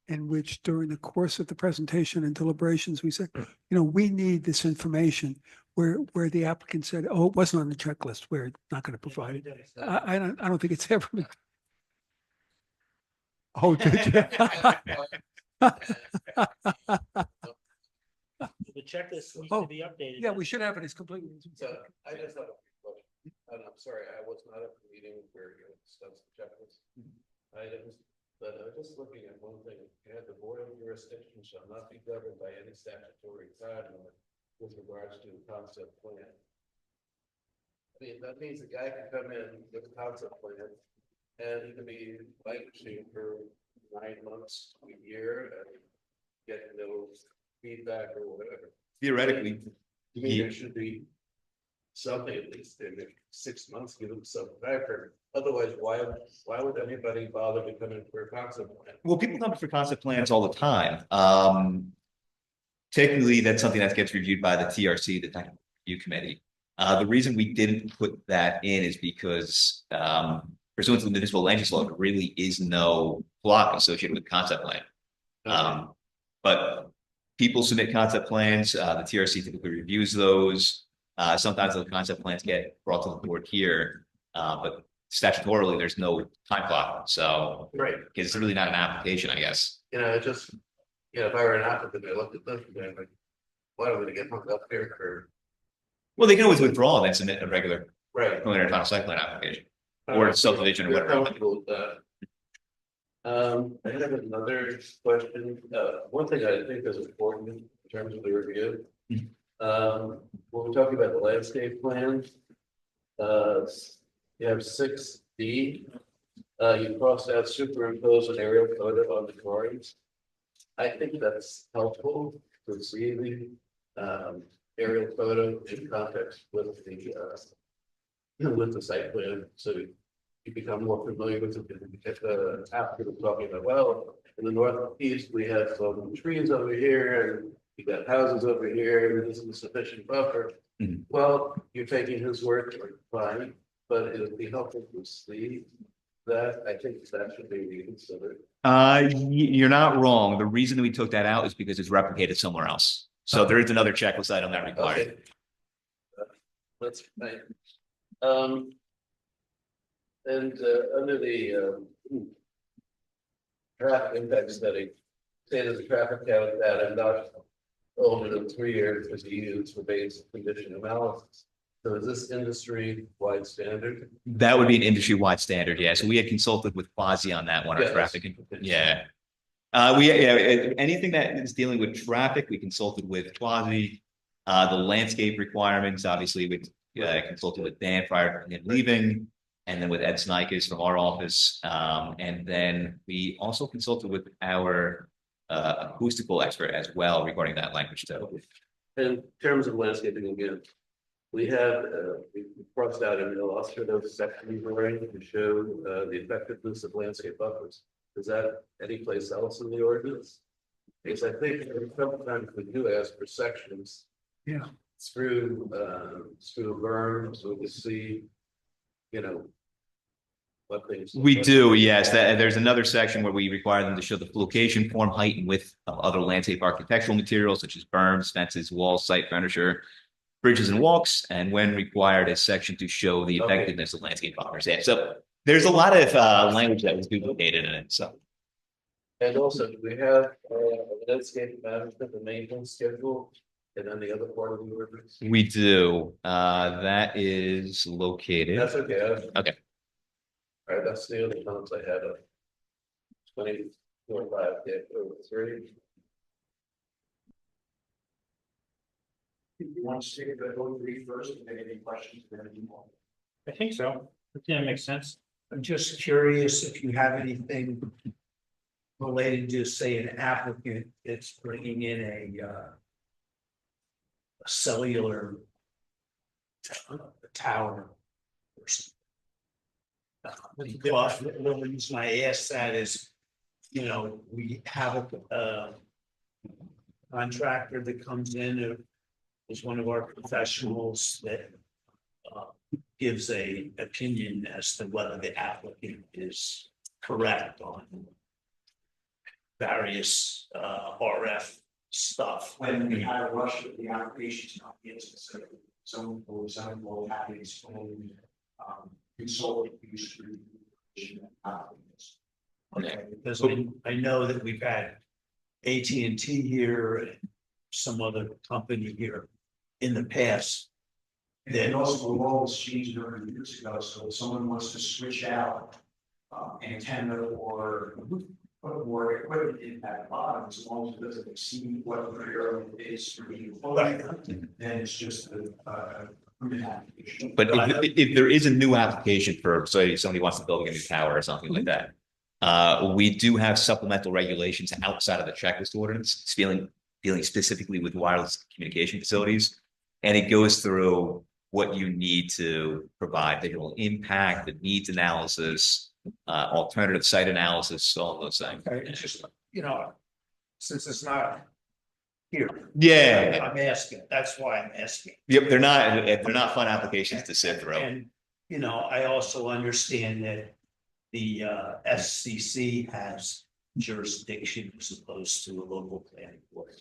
in which during the course of the presentation and deliberations, we said, we need this information where the applicant said, oh, it wasn't on the checklist, we're not going to provide it. I don't think it's ever been. Oh, did you? The checklist needs Oh, to be updated. Yeah, we should have it as completely. So I just have a question, and I'm sorry, I was not at the meeting where you discussed the checklist items, but I was just looking at one thing. You had the board of jurisdiction shall not be governed by any statutory guideline with regards to concept plan. I mean, that means a guy can come in with a concept plan and he can be languishing for 9 months, a year, and get no feedback or whatever. Theoretically, To me, there should be something at least in 6 months, give them some background. Otherwise, why would anybody bother to come in for a concept plan? well, people come for concept plans all the time. Typically, that's something that gets reviewed by the TRC, the Technical Review Committee. The reason we didn't put that in is because pursuant to the municipal land use law, there really is no block associated with the concept plan. But people submit concept plans, the TRC typically reviews those. Sometimes the concept plans get brought to the board here, but statutorily, there's no time clock. So, Right. because it's really not an application, I guess. If I were an applicant, I looked at this and I'm like, why do we get hooked up here for? Well, they can always withdraw and then submit a regular Right. preliminary final site plan application or subdivision or We're whatever. comfortable with that. I have another question. One thing I think is important in terms of the review. When we're talking about the landscape plan, you have 6D. You crossed out superimpose an aerial photo on the drawings. I think that's helpful to see the aerial photo in context with the site plan, so you become more familiar with it. After we're talking about, well, in the northeast, we have some trees over here, and you got houses over here, and this is a sufficient buffer. Well, you're taking his word for it, fine, but it would be helpful to see that. I think that should be reconsidered. You're not wrong. The reason that we took that out is because it's replicated somewhere else. So there is another checklist item that required. Okay. That's fine. And under the traffic impact study, say there's a traffic count that not older than 3 years is used for basic condition analysis. So is this industry-wide standard? That would be an industry-wide standard, yeah. So we had consulted with Quasi on that one, our Yes. traffic. Yeah. Anything that is dealing with traffic, we consulted with Quasi. The landscape requirements, obviously, we consulted with Dan prior to him leaving, and then with Ed Snikes from our office. And then we also consulted with our acoustical expert as well regarding that language too. In terms of landscaping again, we have we crossed out an illustrative section drawing to show the effectiveness of landscape buffers. Is that any place else in the ordinance? Because I think sometimes we do ask for sections. Yeah. Through berm, so we can see, what things. We do, yes. There's another section where we require them to show the location, form, height, and width of other landscape architectural materials such as berms, fences, walls, site furniture, bridges, and walks. And when required, a section to show the effectiveness of landscape buffers. Yeah, so there's a lot of language that was duplicated in it. So. And also, do we have landscape management and maintenance schedule? And then the other part of the ordinance? We do. That is located. That's okay. Okay. All right, that's the only comments I had of 24/5, yeah, over 3. You want to say that over 3 first, and then any questions for anyone? I think so. Yeah, it makes sense. I'm just curious if you have anything related to, say, an applicant that's bringing in a cellular tower or something. The reason I ask that is, we have a contractor that comes in who is one of our professionals that gives a opinion as to whether the applicant is correct on various RF stuff. When we had a rush of the applications not being specific, some will have its own consultant use for applicants. Okay, because I know that we've had AT&T here and some other company here in the past. And also the law was changed a number of years ago, so if someone wants to switch out antenna or put more equipment in at the bottom, as long as it doesn't exceed what the requirement is for being then it's just a application. But if there is a new application for, say, somebody wants to build a new tower or something like that, we do have supplemental regulations outside of the checklist ordinance, dealing specifically with wireless communication facilities, and it goes through what you need to provide, visual impact, the needs analysis, alternative site analysis, all those things. Okay, it's just, since it's not here. Yeah. I'm asking, that's why I'm asking. Yep, they're not fun applications to sit through. And, I also understand that the SCC has jurisdiction as opposed to a local planning board.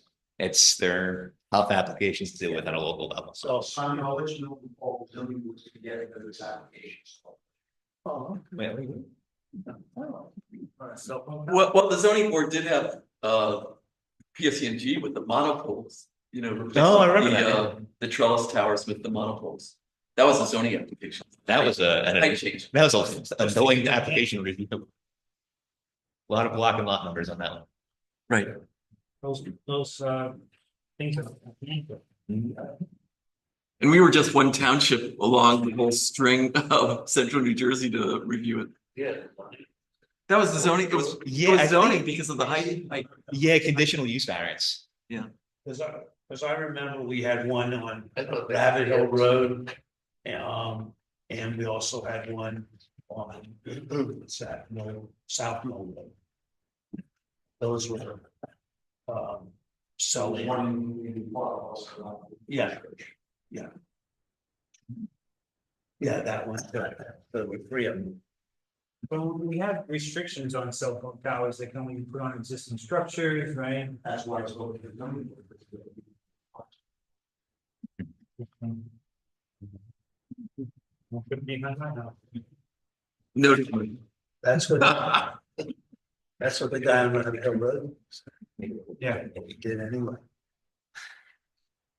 They're tough applications to deal with at a local level. So I'm eligible for zoning boards to get those applications. Oh, okay. Well, the zoning board did have PSCNG with the monopoles, Oh, I remember that. The trellis towers with the monopoles. That was a zoning application. That was height change. an annoying application review. A lot of block and lot numbers on that one. Right. Those things. And we were just one township along the whole string of central New Jersey to review it. Yeah. That was the zoning, it was I zoning think- because of the height. Yeah, conditional use variance. Yeah. Because I remember we had one on I thought that- Rabbit Hill Road. And we also had one on, what's that, no, South Mill Road. Those were. So. Yeah. Yeah. Yeah, that one, there were three of them. Well, we have restrictions on cell phone towers that can only be put on existing structures, right? That's why it's looking at them. Noted. That's what. That's what the guy on Rabbit Hill Road. Yeah. He did anyway.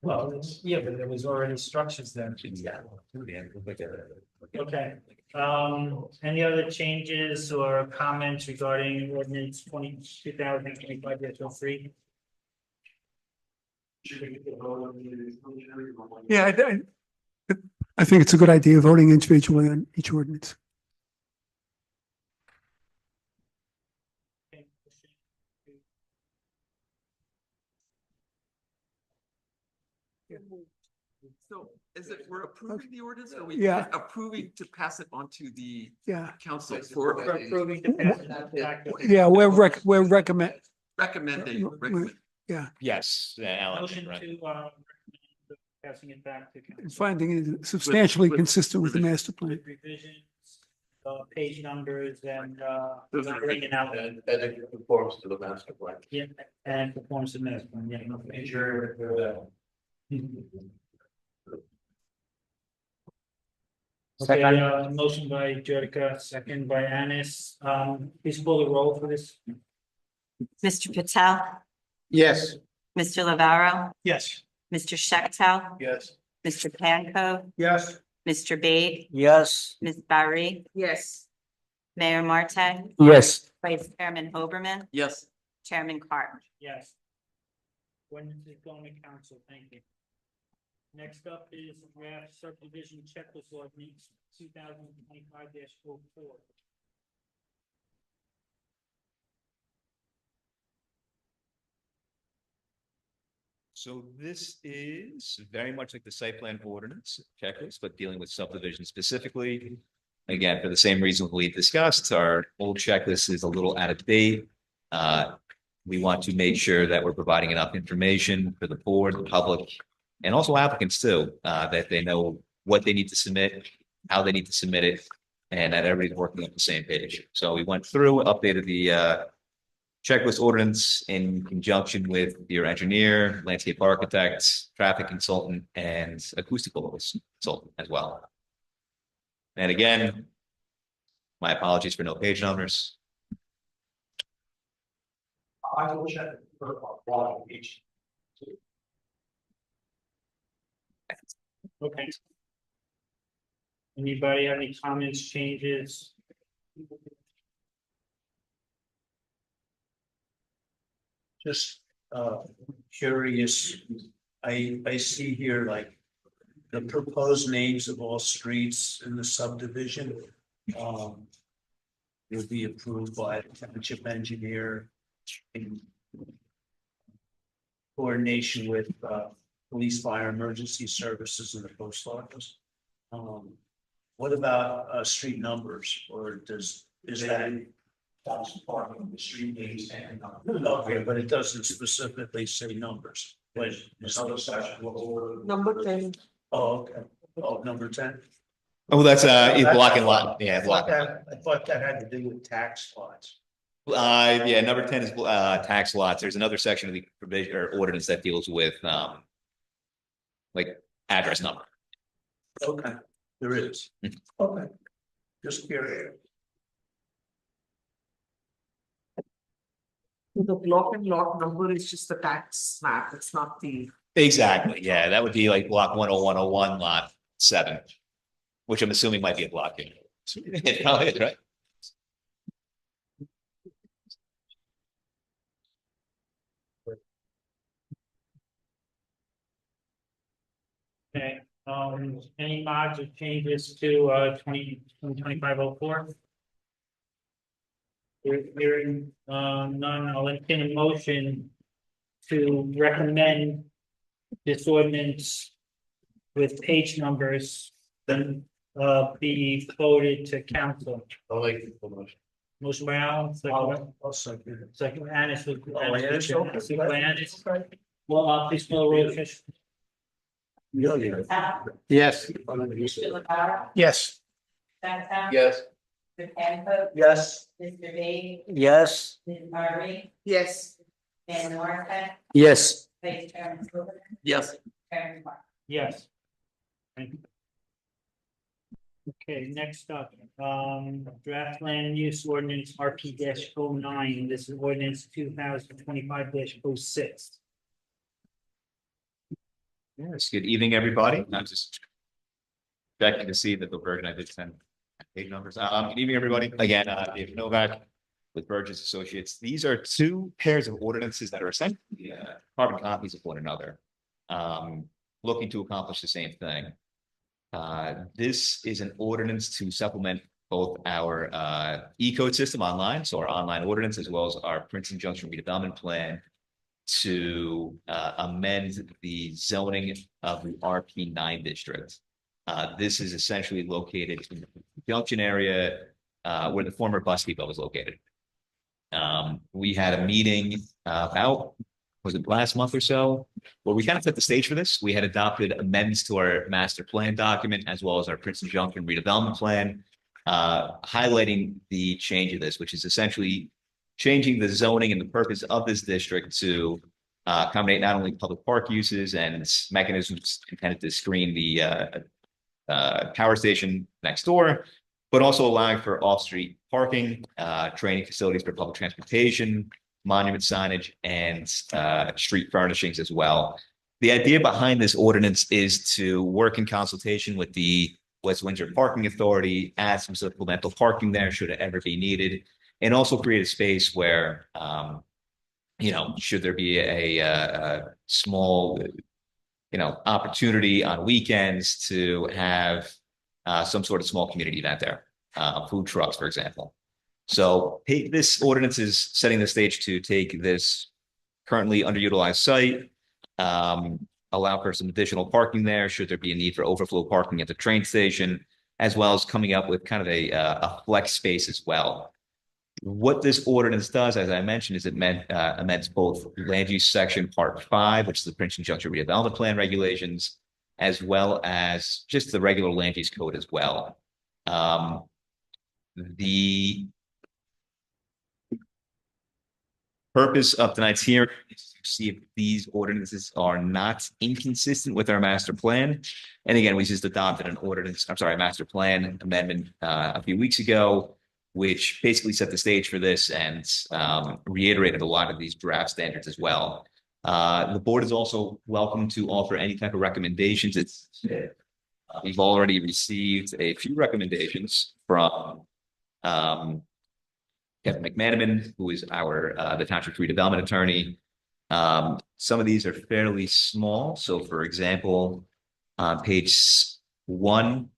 Well, yeah, but there was already structures there. Okay, any other changes or comments regarding ordinance 2025-03? Yeah, I think it's a good idea voting individually on each ordinance. So is it, we're approving the ordinance or we Yeah. approving to pass it on to the Yeah. council for Approving to pass it back to- Yeah, we're recommend. recommending, Yeah, Yes, Alan, Motion right. to, passing it back to council. finding it substantially with consistent with the master plan. With revisions, page numbers and, Those are bringing out, And it conforms to the master plan. yeah, and performance of master plan, yeah, no, Major, Okay, motion by Jerica, second by Anis. Please pull the roll for this. Mr. Patel, Yes. Mr. Lavaro, yes. Mr. Shechtel, Yes. Mr. Panko, Yes. Mr. Bade, Yes. Ms. Barry, Yes. Mayor Marte, Yes. Vice Chairman Oberman, yes. Chairman Carr. Yes. Ordinance is going to council, thank you. Next up is draft subdivision checklist ordinance 2025-04. So this is very much like the site plan ordinance checklist, but dealing with subdivision specifically. Again, for the same reason we discussed, our old checklist is a little out of date. We want to make sure that we're providing enough information for the board, the public, and also applicants too, that they know what they need to submit, how they need to submit it, and that everybody's working on the same page. So we went through, updated the checklist ordinance in conjunction with your engineer, landscape architect, traffic consultant, and acoustical consultant as well. And again, my apologies for no page numbers. I will check for quality each. Okay. Anybody have any comments, changes? Just curious, I see here like the proposed names of all streets in the subdivision. Will be approved by the township engineer in coordination with police, fire, emergency services and the post office. What about street numbers, or is that? That's part of the street names and. Okay, but it doesn't specifically say numbers. But Another section will. Number 10. Oh, okay. Oh, number 10. Oh, that's block and lot. Yeah, I block. thought that had to do with tax lots. Yeah, number 10 is tax lots. There's another section of the provision or ordinance that deals with like address number. Okay, there is. Okay. Just curious. The block and lot number is just the tax map, it's not the. Exactly. Yeah, that would be like block 10101, lot 7, which I'm assuming might be a block. It probably is, right? Okay, any mods or changes to 2025-04? Hearing none, I'll entertain a motion to recommend this ordinance with page numbers then be forwarded to council. I'll make the motion. Motion by Alan, second by Annis. Second by Annis. Well, please call the roll, Trish. Yes. Mr. LaBarre, Yes. Sexton. Yes. Mr. Hanford. Yes. Mr. B. Yes. Ms. Murray. Yes. Mayor Martin. Yes. Vice Chairman Copeland. Yes. Chairman Clark. Yes. Thank you. Okay, next up, draft land use ordinance RP-09. This is ordinance 2025-06. Yes, good evening, everybody. I'm just checking to see that the version I did send page numbers. Good evening, everybody. Again, David Novak with Burgess Associates. These are two pairs of ordinances that are essentially carbon copies of one another, looking to accomplish the same thing. This is an ordinance to supplement both our E-code system online, so our online ordinance, as well as our Princeton Junction redevelopment plan to amend the zoning of the RP9 district. This is essentially located in the junction area where the former bus depot was located. We had a meeting about, was it last month or so, where we kind of set the stage for this. We had adopted amendments to our master plan document, as well as our Princeton Junction redevelopment plan, highlighting the change of this, which is essentially changing the zoning and the purpose of this district to accommodate not only public park uses and mechanisms intended to screen the power station next door, but also allowing for off-street parking, training facilities for public transportation, monument signage, and street furnishings as well. The idea behind this ordinance is to work in consultation with the West Windsor Parking Authority, add some supplemental parking there should it ever be needed, and also create a space where, should there be a small, opportunity on weekends to have some sort of small community event there, food trucks, for example. So this ordinance is setting the stage to take this currently underutilized site, allow for some additional parking there should there be a need for overflow parking at the train station, as well as coming up with kind of a flex space as well. What this ordinance does, as I mentioned, is it amends both land use section part 5, which is the Princeton Junction redevelopment plan regulations, as well as just the regular land use code as well. The purpose of tonight's hearing is to see if these ordinances are not inconsistent with our master plan. And again, we just adopted a master plan amendment a few weeks ago, which basically set the stage for this and reiterated a lot of these draft standards as well. The board is also welcome to offer any type of recommendations. We've already received a few recommendations from Kevin McManaman, who is the township redevelopment attorney. Some of these are fairly small. So for example, on page 1,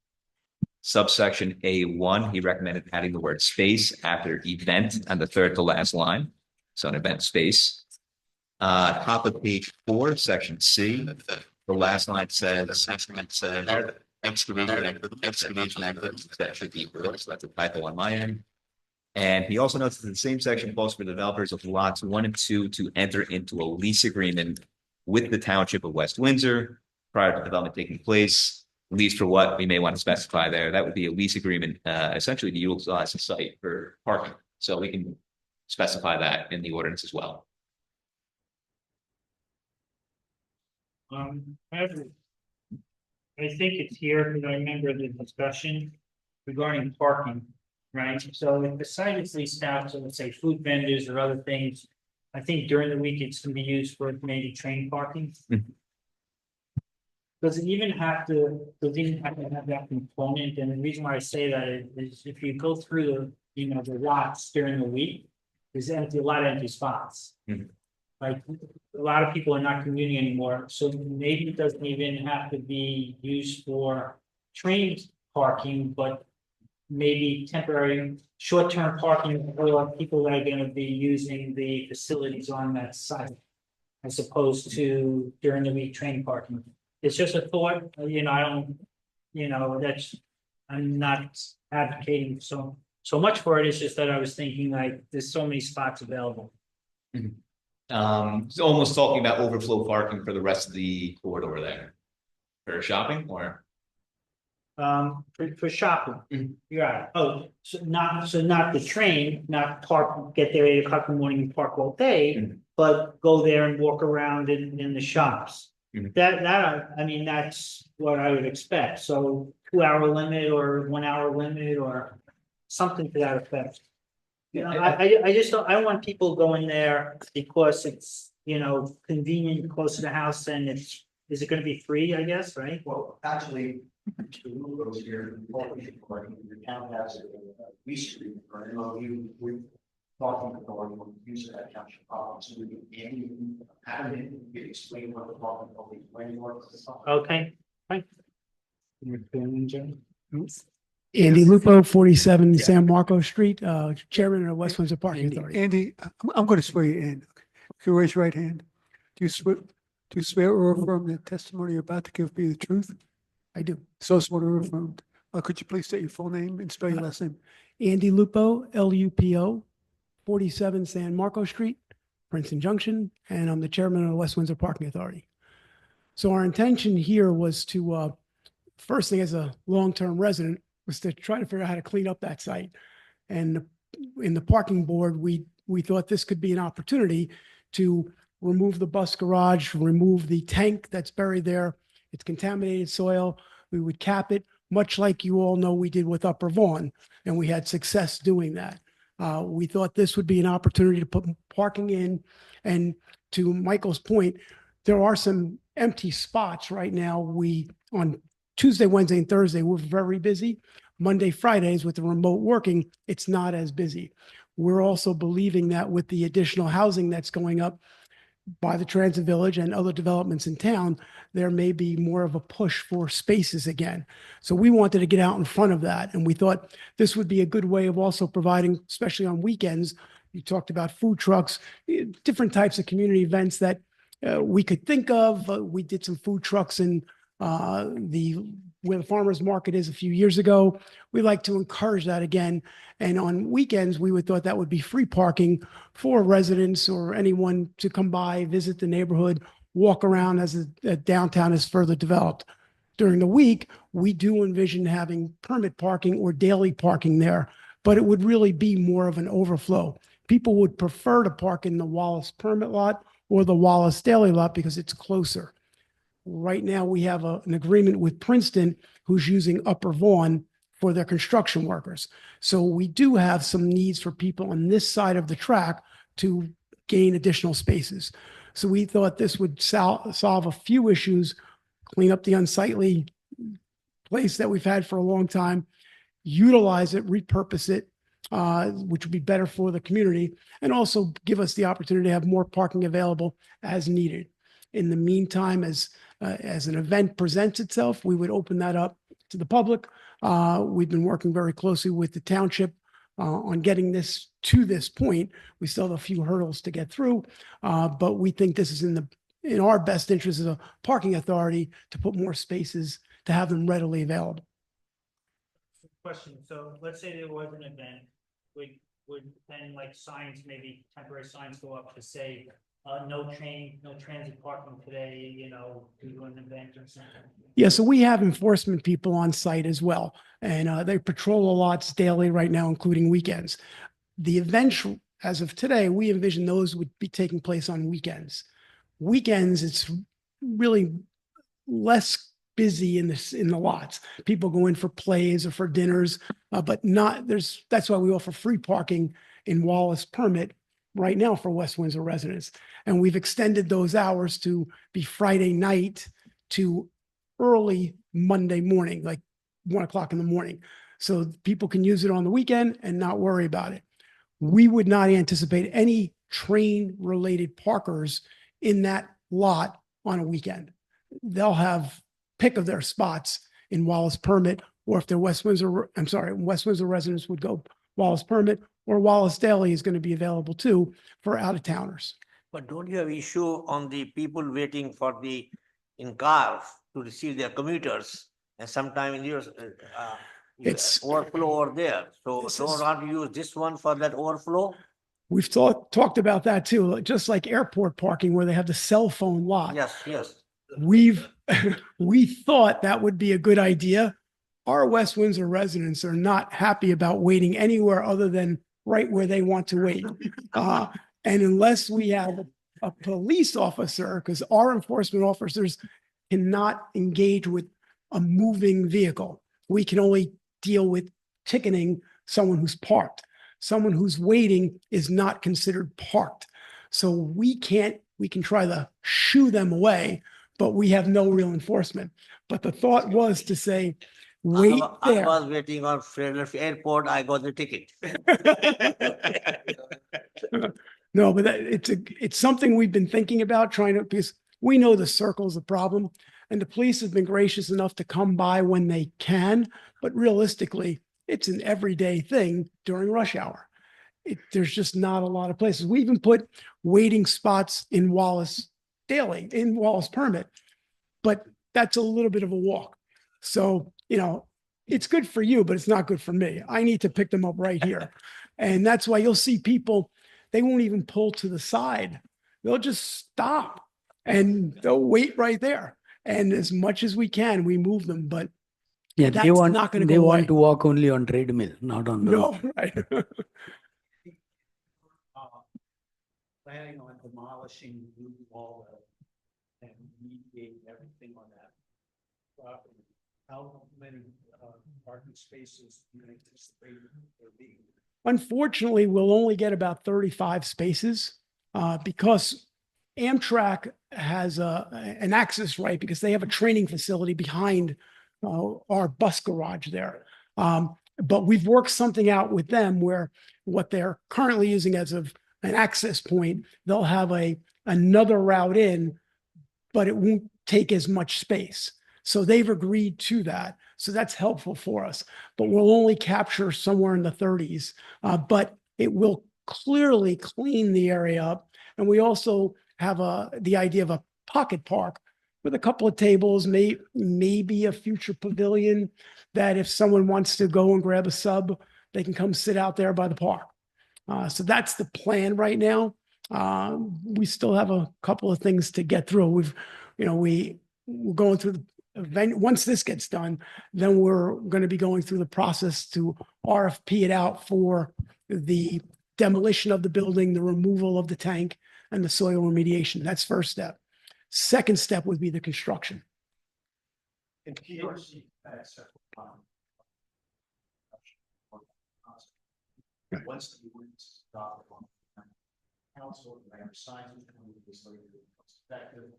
subsection A1, he recommended adding the word space after event on the third to last line. So an event space. Top of page 4, section C, the last line says excavation activity. That should be 4, so that's a typo on my end. And he also notes that the same section calls for the developers of lots 1 and 2 to enter into a lease agreement with the township of West Windsor prior to development taking place. Lease for what we may want to specify there. That would be a lease agreement, essentially to utilize the site for parking. So we can specify that in the ordinance as well. I think it's here because I remember the discussion regarding parking, right? So if the site is leased out to, let's say, food vendors or other things, I think during the week it's going to be used for maybe train parking. Mm-hmm. Does it even have to have that component? And the reason why I say that is if you go through the lots during the week, there's a lot of empty spots. Mm-hmm. Like, a lot of people are not commuting anymore, so maybe it doesn't even have to be used for train parking, but maybe temporary, short-term parking for people that are gonna be using the facilities on that site, as opposed to during the week train parking. It's just a thought, I don't, that's, I'm not advocating so much for it. It's just that I was thinking like, there's so many spots available. It's almost talking about overflow parking for the rest of the corridor there. For shopping or? For shopping, yeah, so not the train, not park, get there 8 o'clock in the morning and park all day, but go there and walk around in the shops. That, I mean, that's what I would expect, so 2 hour limit or 1 hour limit or something to that effect. I just don't, I don't want people going there because it's, convenient, close to the house, and is it gonna be free, I guess, right? Well, actually, the rule goes here, the town has a lease agreement, or we talking authority on the use of that township property, so we can have it, we can explain what the parking authority planning works. Okay, fine. Andy Lupo, 47 San Marcos Street, Chairman of West Windsor Parking Authority. Andy, I'm going to swear you in. If you raise your right hand, do you swear or affirm that testimony you're about to give be the truth? I do. So sworn or affirmed. Could you please state your full name and spell your last name? Andy Lupo, Lupo, 47 San Marcos Street, Princeton Junction, and I'm the Chairman of the West Windsor Parking Authority. So our intention here was to, first thing as a long-term resident, was to try to figure out how to clean up that site. And in the parking board, we thought this could be an opportunity to remove the bus garage, remove the tank that's buried there. It's contaminated soil. We would cap it, much like you all know we did with Upper Vaughan, and we had success doing that. We thought this would be an opportunity to put parking in. And to Michael's point, there are some empty spots right now. On Tuesday, Wednesday, and Thursday, we're very busy. Monday, Fridays, with the remote working, it's not as busy. We're also believing that with the additional housing that's going up by the Transit Village and other developments in town, there may be more of a push for spaces again. So we wanted to get out in front of that. And we thought this would be a good way of also providing, especially on weekends, you talked about food trucks, different types of community events that we could think of. We did some food trucks in where the farmers market is a few years ago. We like to encourage that again. And on weekends, we would thought that would be free parking for residents or anyone to come by, visit the neighborhood, walk around as the downtown is further developed. During the week, we do envision having permit parking or daily parking there, but it would really be more of an overflow. People would prefer to park in the Wallace permit lot or the Wallace daily lot because it's closer. Right now, we have an agreement with Princeton, who's using Upper Vaughan for their construction workers. So we do have some needs for people on this side of the track to gain additional spaces. So we thought this would solve a few issues, clean up the unsightly place that we've had for a long time, utilize it, repurpose it, which would be better for the community, and also give us the opportunity to have more parking available as needed. In the meantime, as an event presents itself, we would open that up to the public. We've been working very closely with the township on getting this to this point. We still have a few hurdles to get through, but we think this is in our best interest as a parking authority to put more spaces, to have them readily available. Question, so let's say there was an event, would then like signs, maybe temporary signs go up to say, no transit parking today, to do an event or something? Yeah, so we have enforcement people on site as well, and they patrol the lots daily right now, including weekends. The events, as of today, we envision those would be taking place on weekends. Weekends, it's really less busy in the lots. People go in for plays or for dinners, but that's why we offer free parking in Wallace permit right now for West Windsor residents. And we've extended those hours to be Friday night to early Monday morning, like 1 o'clock in the morning. So people can use it on the weekend and not worry about it. We would not anticipate any train-related parkers in that lot on a weekend. They'll have pick of their spots in Wallace Permit, or if they're West Windsor residents would go Wallace Permit, or Wallace Daily is going to be available too for out-of-towners. But don't you have issue on the people waiting for the, in cars to receive their commuters? And sometime in yours, It's overflow over there. So This don't is- want to use this one for that overflow? We've talked about that too, just like airport parking where they have the cell phone lot. Yes, yes. We thought that would be a good idea. Our West Windsor residents are not happy about waiting anywhere other than right where they want to wait. And unless we have a police officer, because our enforcement officers cannot engage with a moving vehicle. We can only deal with ticketing someone who's parked. Someone who's waiting is not considered parked. So we can try to shoo them away, but we have no real enforcement. But the thought was to say, wait I there. was waiting on Philadelphia Airport. I got the ticket. No, but it's something we've been thinking about trying to, because we know the circle's a problem and the police have been gracious enough to come by when they can, but realistically, it's an everyday thing during rush hour. There's just not a lot of places. We even put waiting spots in Wallace Daily, in Wallace Permit, but that's a little bit of a walk. So, it's good for you, but it's not good for me. I need to pick them up right here. And that's why you'll see people, they won't even pull to the side. They'll just stop and they'll wait right there. And as much as we can, we move them, but Yeah, that's they want, not going to they go want away. to walk only on treadmill, not on the road. No, right. Planning on demolishing the new wall and remediating everything on that property. How many parking spaces do you anticipate there being? Unfortunately, we'll only get about 35 spaces because Amtrak has an access right because they have a training facility behind our bus garage there. But we've worked something out with them where what they're currently using as of an access point, they'll have another route in, but it won't take as much space. So they've agreed to that. So that's helpful for us, but we'll only capture somewhere in the 30s, but it will clearly clean the area up. And we also have the idea of a pocket park with a couple of tables, maybe a future pavilion that if someone wants to go and grab a sub, they can come sit out there by the park. So that's the plan right now. We still have a couple of things to get through. We're going through the event. Once this gets done, then we're going to be going through the process to RFP it out for the demolition of the building, the removal of the tank, and the soil remediation. That's first step. Second step would be the construction. In TRC, that's separate. Once the ordinance is adopted on council, they have signed it, and it is later effective.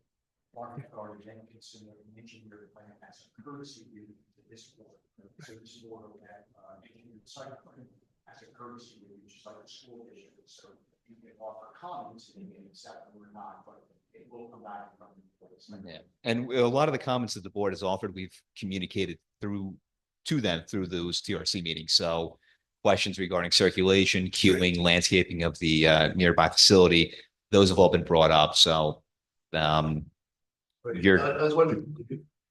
Market authority then consider an engineer plan as a courtesy to this board. So this board will have engineered site plan as a courtesy, which is like a school district. So you can offer comments and you can accept them or not, but it will come back from the board. Yeah. And a lot of the comments that the board has offered, we've communicated to them through those TRC meetings. So questions regarding circulation, queuing, landscaping of the nearby facility, those have all been brought up. So I was wondering,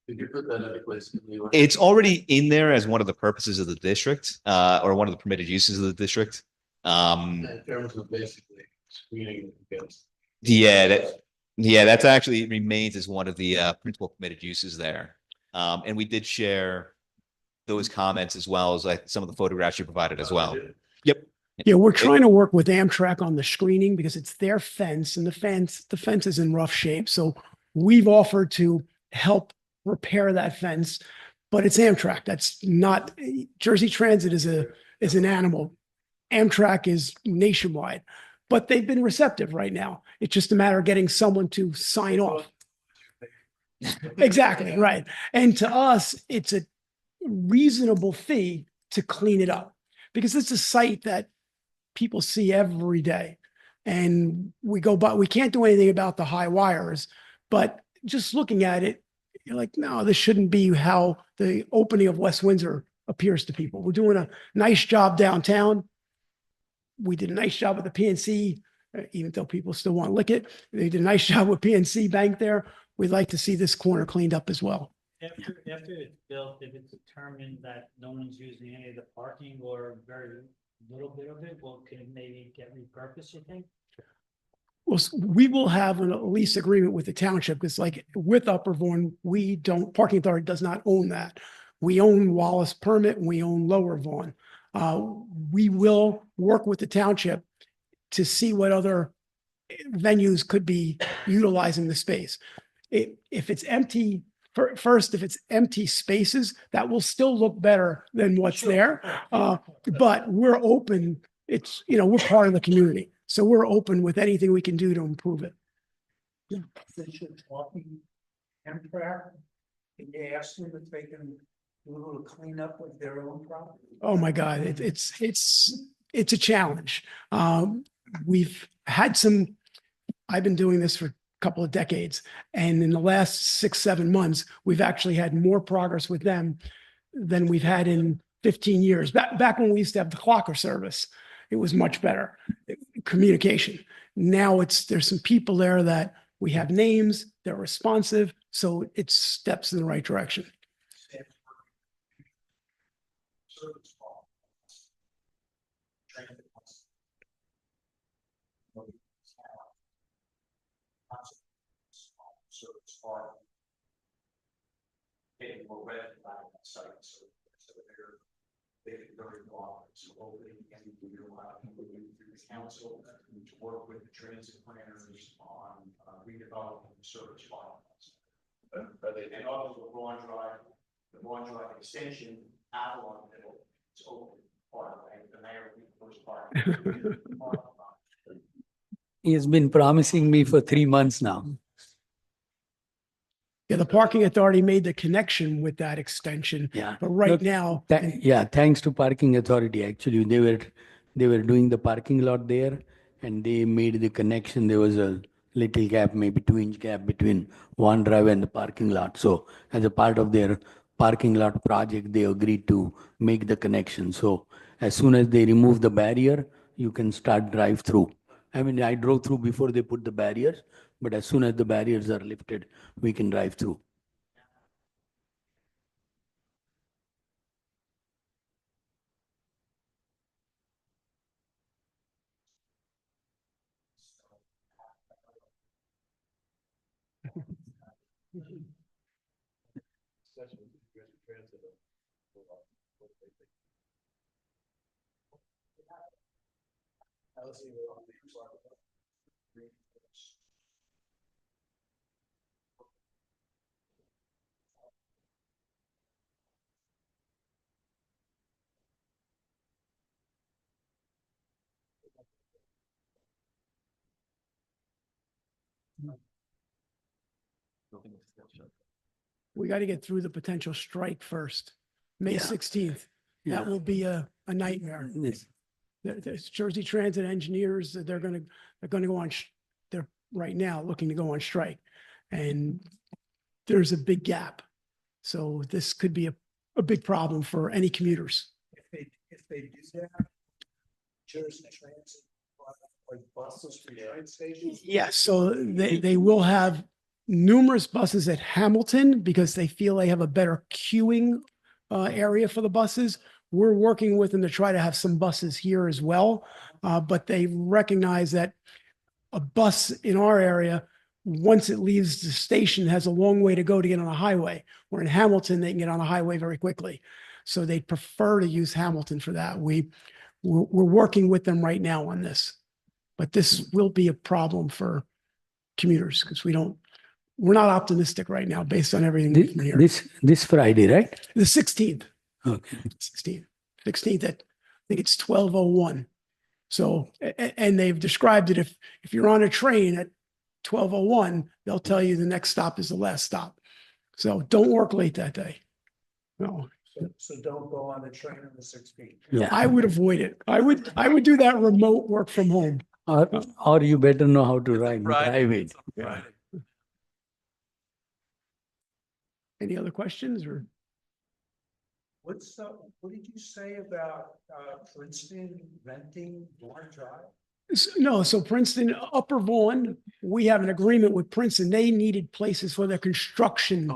did you put that in place? it's already in there as one of the purposes of the district, or one of the permitted uses of the district. In terms of basically screening against. That's actually remains as one of the principal permitted uses there. And we did share those comments as well as some of the photographs you provided as well. Yep. Yeah, we're trying to work with Amtrak on the screening because it's their fence and the fence is in rough shape. So we've offered to help repair that fence, but it's Amtrak. That's not Jersey Transit is an animal. Amtrak is nationwide, but they've been receptive right now. It's just a matter of getting someone to sign off. Exactly, right. And to us, it's a reasonable fee to clean it up because it's a site that people see every day. and we go by, we can't do anything about the high wires, but just looking at it, you're like, no, this shouldn't be how the opening of West Windsor appears to people. We're doing a nice job downtown. We did a nice job with the PNC, even though people still want to lick it. They did a nice job with PNC Bank there. We'd like to see this corner cleaned up as well. After it's built, if it's determined that no one's using any of the parking or very little bit of it, well, can it maybe get repurposed, you think? Well, we will have a lease agreement with the township because like with Upper Vaughan, we don't, parking authority does not own that. We own Wallace Permit and we own Lower Vaughan. We will work with the township to see what other venues could be utilizing the space. If it's empty, first, if it's empty spaces, that will still look better than what's there. But we're open. It's, you know, we're part of the community. So we're open with anything we can do to improve it. Since you're talking Amtrak, can you ask them if they can do a little cleanup of their own property? Oh my God, it's a challenge. We've had some, I've been doing this for a couple of decades, and in the last 6-7 months, we've actually had more progress with them than we've had in 15 years. Back when we used to have the clocker service, it was much better communication. Now there's some people there that we have names, they're responsive, so it steps in the right direction. Getting more red flag on site, so they're very long, so hopefully we will allow people to move through the council to work with the transit planners on redeveloping the service lines. And also the Vaughan Drive extension, Avalon Middle, it's open part of the mayor, the first part. He has been promising me for 3 months now. Yeah, the parking authority made the connection with that extension. Yeah. But right Look, now, thanks to parking authority, actually, they were doing the parking lot there and they made the connection. There was a little gap, maybe 2-inch gap between one drive and the parking lot. So as a part of their parking lot project, they agreed to make the connection. So as soon as they remove the barrier, you can start drive through. I mean, I drove through before they put the barriers, but as soon as the barriers are lifted, we can drive through. we got to get through the potential strike first. May Yeah. 16th. Yeah. That will be a nightmare. Yes. There's Jersey Transit engineers, they're going to go on, they're right now looking to go on strike. And there's a big gap. So this could be a big problem for any commuters. If they do that, Jersey Transit, like buses for train stations? Yes, so they will have numerous buses at Hamilton because they feel they have a better queuing area for the buses. We're working with them to try to have some buses here as well. But they recognize that a bus in our area, once it leaves the station, has a long way to go to get on a highway. Where in Hamilton, they can get on a highway very quickly. So they prefer to use Hamilton for that. We're working with them right now on this. But this will be a problem for commuters because we're not optimistic right now based on everything we can hear. This Friday, right? The 16th. Okay. 16th at, I think it's 12:01. So, and they've described it, if you're on a train at 12:01, they'll tell you the next stop is the last stop. So don't work late that day. No. So don't go on the train on the 16th. Yeah. I would avoid it. I would do that remote work from home. Or you better know how to drive it. Yeah. Any other questions or? What did you say about, Princeton renting Warren Drive? No, so Princeton, Upper Vaughan, we have an agreement with Princeton. They needed places for their construction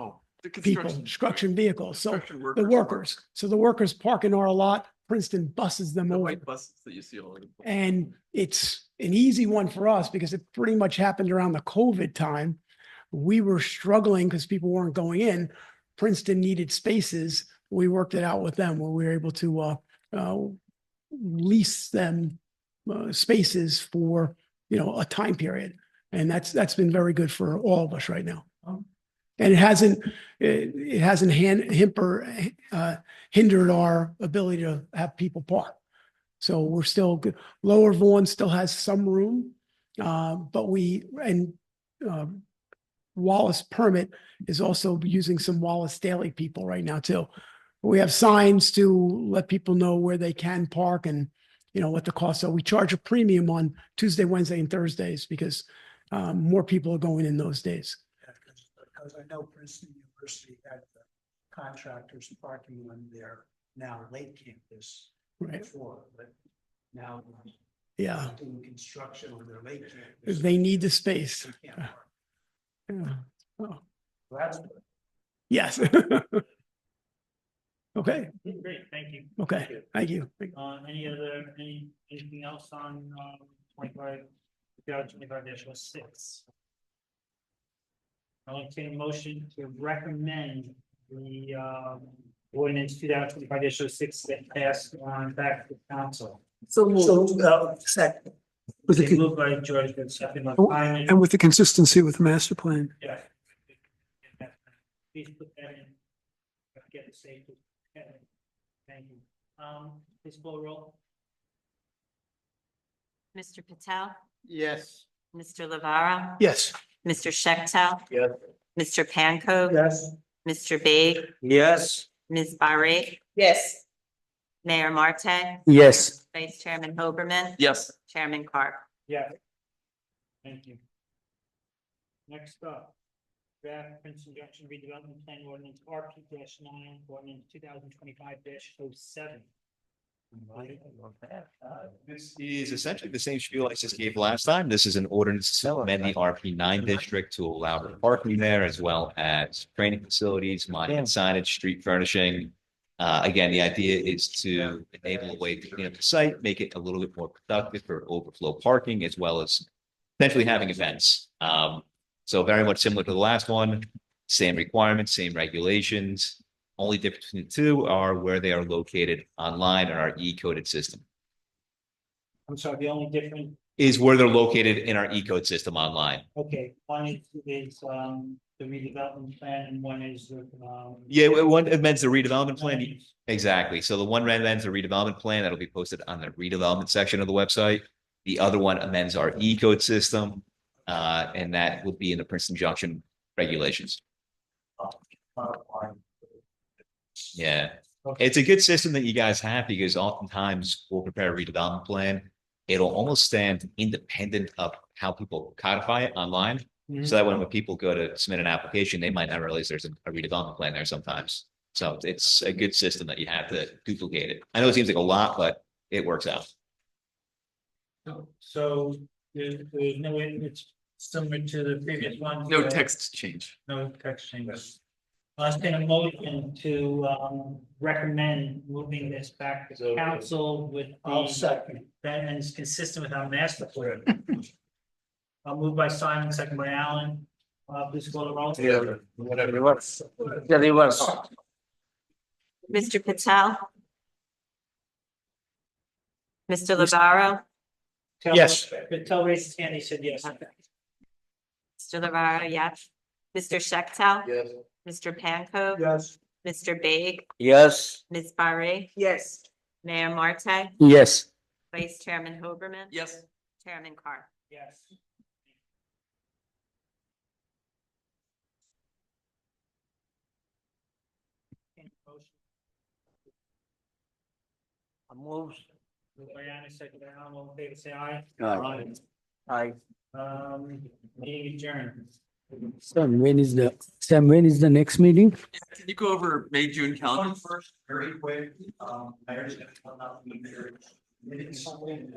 The people, construction vehicles. So construction the workers workers, so the workers park in our lot, Princeton buses them The over. white buses that you see all over the place. And it's an easy one for us because it pretty much happened around the COVID time. We were struggling because people weren't going in. Princeton needed spaces. We worked it out with them where we were able to lease them spaces for, a time period. And that's been very good for all of us right now. And it hasn't hindered our ability to have people park. So we're still good. Lower Vaughan still has some room, but Wallace Permit is also using some Wallace Daily people right now too. We have signs to let people know where they can park and, what the costs are. We charge a premium on Tuesday, Wednesday, and Thursdays because more people are going in those days. Because I know Princeton University had the contractors parking on their now late campus. Right. Before, but now. Yeah. Doing construction on their late campus. They need the space. They can't park. Yeah. Oh, Well, that's good. yes. Okay. Great, thank you. Okay. Thank you. Anything else on, 2025-06? I'll entertain a motion to recommend the, ordinance 2025-06 that passed on back to council. So moved. Second. With Okay, the, moved by George, but second by Simon. And with the consistency with the master plan. Yeah. Please put that in. Get it saved. Thank you. Please call roll. Mr. Patel, Yes. Mr. Lavara, Yes. Mr. Shechtel, Yes. Mr. Pancove, Yes. Mr. Babe, Yes. Ms. Barre, yes. Mayor Marte, Yes. Vice Chairman Hoberman. Yes. Chairman Carr. Yeah. Thank you. Next up, draft Princeton Junction redevelopment plan ordinance RP-9, ordinance 2025-07. This is essentially the same spiel I just gave last time. This is an ordinance to amend the RP9 district to allow for parking there as well as training facilities, monument signage, street furnishing. Again, the idea is to enable a way to clean up the site, make it a little bit more productive for overflow parking as well as potentially having events. So very much similar to the last one, same requirements, same regulations. Only difference between the two are where they are located online in our E-coded system. I'm sorry, the only difference, Is where they're located in our E-code system online. okay, one is the redevelopment plan and one is the, Yeah, one amends the redevelopment plan. Exactly. So the one amends the redevelopment plan that'll be posted on the redevelopment section of the website. The other one amends our E-code system, and that would be in the Princeton Junction regulations. Yeah, it's a good system that you guys have because oftentimes we'll prepare a redevelopment plan. It'll almost stand independent of how people codify it online. So that when people go to submit an application, they might not realize there's a redevelopment plan there sometimes. So it's a good system that you have to duplicate it. I know it seems like a lot, but it works out. so there's no, it's similar to the previous one. No text change. No text changes. I'll entertain a motion to recommend moving this back to council with I'll second. that and it's consistent with our master plan. I'll move by Simon, second by Alan. Please call the roll. Yeah, whatever. Reverse. The reverse. Mr. Patel, Mr. Lavara, Yes. Tell raise his hand, he said yes. Mr. Lavara, yes. Mr. Shechtel, Yes. Mr. Pancove, Yes. Mr. Babe, Yes. Ms. Barre, Yes. Mayor Marte, Yes. Vice Chairman Hoberman. Yes. Chairman Carr. Yes. I moves Moved by Anna, second by Alan, all in favor, say aye. Aye. Aye. Meeting adjourned. Sam, when is the next meeting? Can you go over May, June calendar? First, very quick, mayor's gonna come up with their minutes,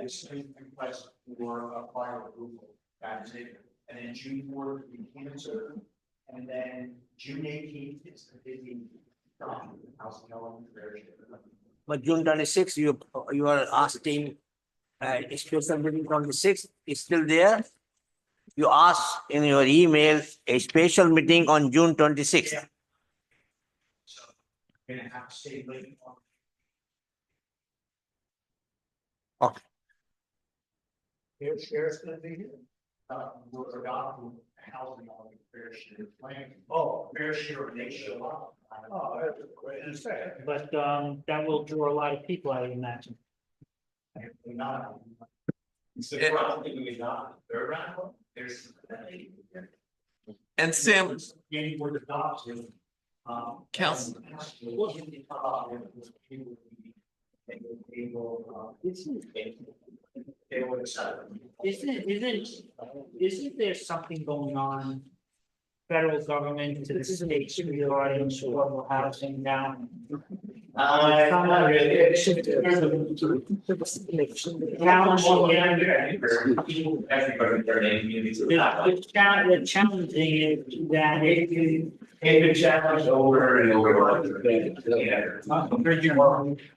extreme request for prior approval. That is it. And then June 4th, we cancer. And then June 18th is the busy. House Ellen. But June 26th, you are asking, special meeting 26th is still there? You asked in your email a special meeting on June 26th. Yeah. So, gonna have to stay late on. Okay. Sheriff's gonna be here. We're adopting housing on the fair share plan. Oh, fair share, they show up. Oh, that's great. But that will draw a lot of people, I imagine. Not. So probably we got third round, there's. And Sam, Any word of adoption. Council. Isn't there something going on? Federal government to the states regarding affordable housing now? The challenging is that It's challenged over and over.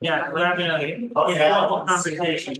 yeah, we're having a conversation.